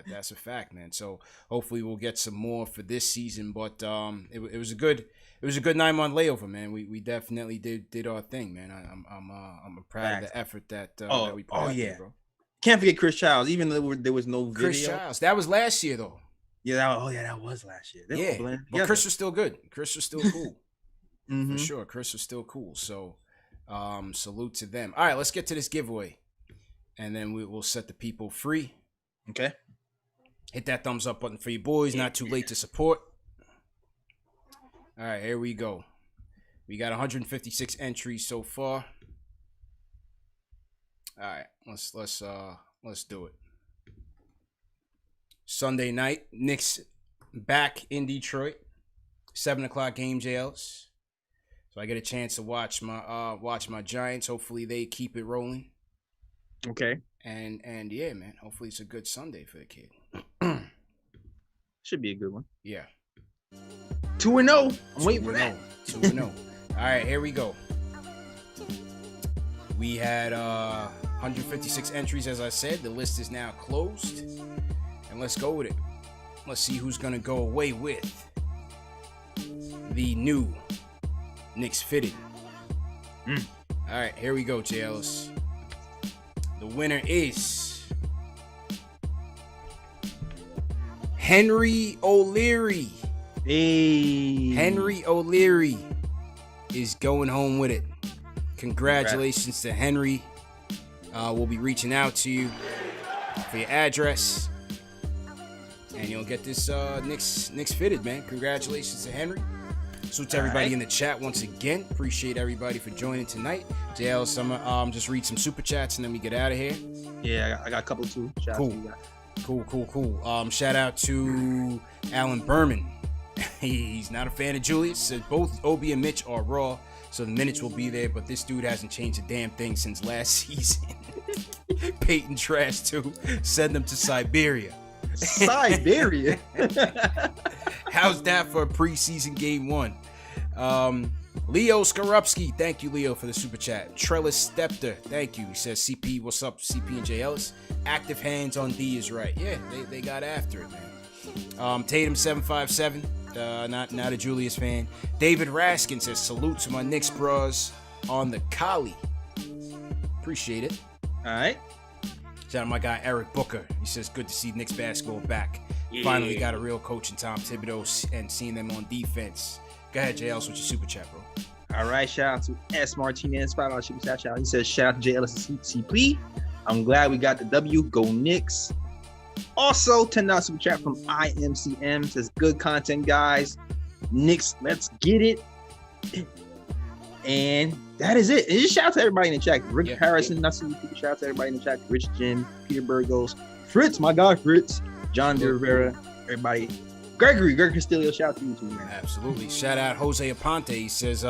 That's a fact, man. So hopefully we'll get some more for this season. But it was a good 9-month layover, man. We definitely did our thing, man. I'm proud of the effort that we put out there, bro. Can't forget Chris Childs, even though there was no video. Chris Childs, that was last year though. Yeah, that was last year. But Chris was still good. Chris was still cool. For sure, Chris was still cool. So salute to them. All right, let's get to this giveaway, and then we'll set the people free. Okay. Hit that thumbs up button for you boys. Not too late to support. All right, here we go. We got 156 entries so far. All right, let's do it. Sunday night, Knicks back in Detroit. 7:00 game, JLs. So I get a chance to watch my Giants. Hopefully they keep it rolling. Okay. And yeah, man. Hopefully it's a good Sunday for the kid. Should be a good one. Yeah. 2-0. I'm waiting for that. 2-0. All right, here we go. We had 156 entries, as I said. The list is now closed. And let's go with it. Let's see who's going to go away with the new Knicks fitted. All right, here we go, JLs. The winner is Henry O'Leary. Hey. Henry O'Leary is going home with it. Congratulations to Henry. We'll be reaching out to you for your address. And you'll get this Knicks fitted, man. Congratulations to Henry. Salute to everybody in the chat once again. Appreciate everybody for joining tonight. JL, just read some super chats and then we get out of here. Yeah, I got a couple too. Cool. Shout out to Alan Berman. He's not a fan of Julius. Says both Obi and Mitch are raw, so the minutes will be there, but this dude hasn't changed a damn thing since last season. Peyton Trash too. Send them to Siberia. Siberia. How's that for a preseason game 1? Leo Skorupski, thank you, Leo, for the super chat. Trellis Stepter, thank you. He says, CP, what's up, CP and J. Ellis? Active hands on D is right. Yeah, they got after it, man. Tatum 757, not a Julius fan. David Raskin says, salute to my Knicks bros on the Collie. Appreciate it. All right. Shout out to my guy Eric Booker. He says, good to see Knicks basketball back. Yeah. Finally got a real coach in Tom Thibodeau and seeing them on defense. Go ahead, JL, with your super chat, bro. All right, shout out to S. Martinez, $5 super chat. He says, shout out to JLS CP. I'm glad we got the W. Go Knicks. Also, $10 super chat from IMCM. Says, good content, guys. Knicks, let's get it. And that is it. And just shout out to everybody in the chat. Rick Harrison, not super shout out to everybody in the chat. Rich Jim, Peter Burgos, Fritz, my guy Fritz, John De Rivera, everybody. Greg Castillo, shout out to you too, man. Absolutely. Shout out Jose Aponte. He says,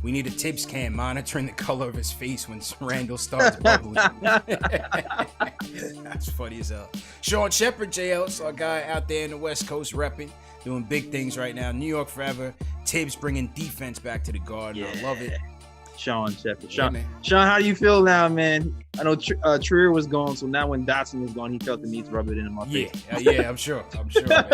we need a Tibbs cam monitoring the color of his face when Randall starts bubbling. That's funny as hell. Sean Shepard, JL, so a guy out there in the West Coast repping, doing big things right now. New York forever. Tibbs bringing defense back to the Garden. Yeah. I love it. Sean Shepard. Sean, how do you feel now, man? I know Trier was gone, so now when Dotson was gone, he felt the need to rub it in my face. Yeah, I'm sure. Man,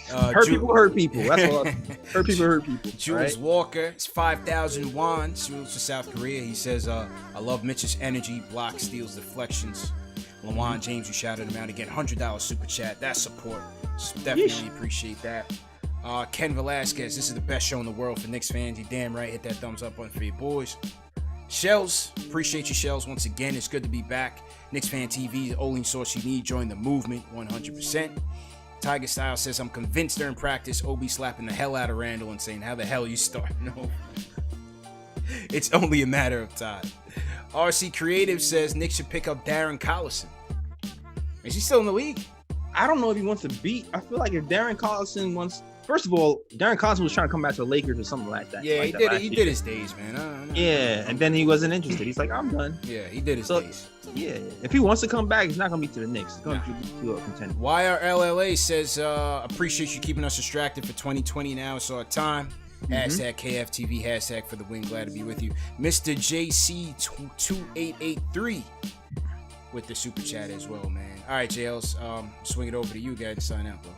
hurt people. That's all. Hurt people. Jules Walker, it's 5,000 won. Salutes to South Korea. He says, I love Mitch's energy, block, steals, deflections. LaJuan James, you shouted him out again. $100 super chat. That's support. Definitely appreciate that. Ken Velasquez, this is the best show in the world for Knicks fans. You damn right, hit that thumbs up button for your boys. Shells, appreciate you, Shells, once again. It's good to be back. KnicksFanTV, the only source you need. Join the movement 100%. Tiger Style says, I'm convinced during practice, Obi slapping the hell out of Randall and saying, how the hell you starting over? It's only a matter of time. RC Creative says, Knicks should pick up Darren Collison. Is he still in the league? I don't know if he wants to beat. I feel like if Darren Collison wants... First of all, Darren Collison was trying to come back to the Lakers or something like that. Yeah, he did his days, man. Yeah, and then he wasn't interested. He's like, I'm done. Yeah, he did his days. Yeah, if he wants to come back, he's not going to be to the Knicks. He's going to be to a contender. YRLLA says, appreciate you keeping us distracted for 2020 now. It's our time. Hashtag KFTV, hashtag for the win. Glad to be with you. Mr. JC2883 with the super chat as well, man. All right, JLs, swing it over to you guys to sign out, bro.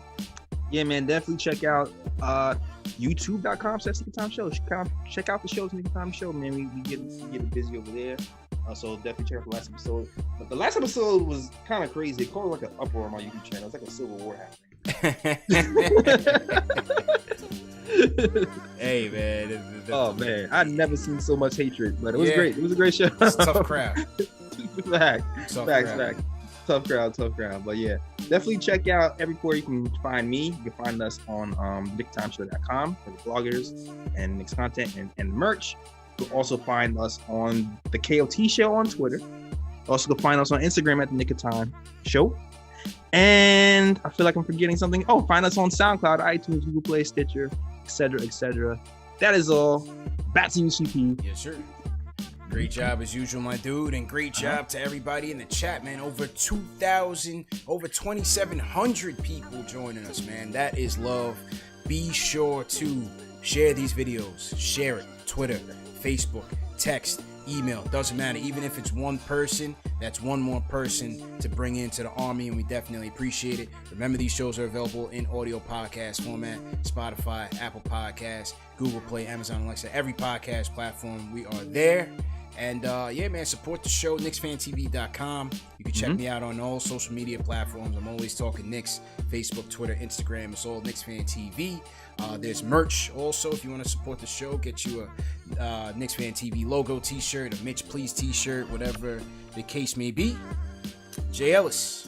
Yeah, man, definitely check out youtube.com/SneakerTime Show. Check out the show, Sneaker Time Show, man. We get busy over there. So definitely check out the last episode. But the last episode was kind of crazy. They called it like an uproar on my YouTube channel. It's like a civil war happening. Hey, man. Oh, man. I've never seen so much hatred, but it was great. It was a great show. It's a tough crowd. Facts. Tough crowd. But yeah, definitely check out everywhere you can find me. You can find us on KnicksTimeshow.com for the bloggers and Knicks content and merch. You can also find us on the KOT Show on Twitter. Also, you can find us on Instagram at the Nick of Time Show. And I feel like I'm forgetting something. Oh, find us on SoundCloud, iTunes, Google Play, Stitcher, etc. That is all. Back to you, CP. Yes, sir. Great job as usual, my dude, and great job to everybody in the chat, man. Over 2,000, over 2,700 people joining us, man. That is love. Be sure to share these videos. Share it. Twitter, Facebook, text, email. Doesn't matter. Even if it's one person, that's one more person to bring into the army, and we definitely appreciate it. Remember, these shows are available in audio podcast format. Spotify, Apple Podcasts, Google Play, Amazon Alexa, every podcast platform. We are there. And yeah, man, support the show, KnicksFanTV.com. You can check me out on all social media platforms. I'm always talking Knicks, Facebook, Twitter, Instagram. It's all KnicksFanTV. There's merch also. If you want to support the show, get you a KnicksFanTV logo t-shirt, a Mitch Please t-shirt, whatever the case may be. Jay Ellis.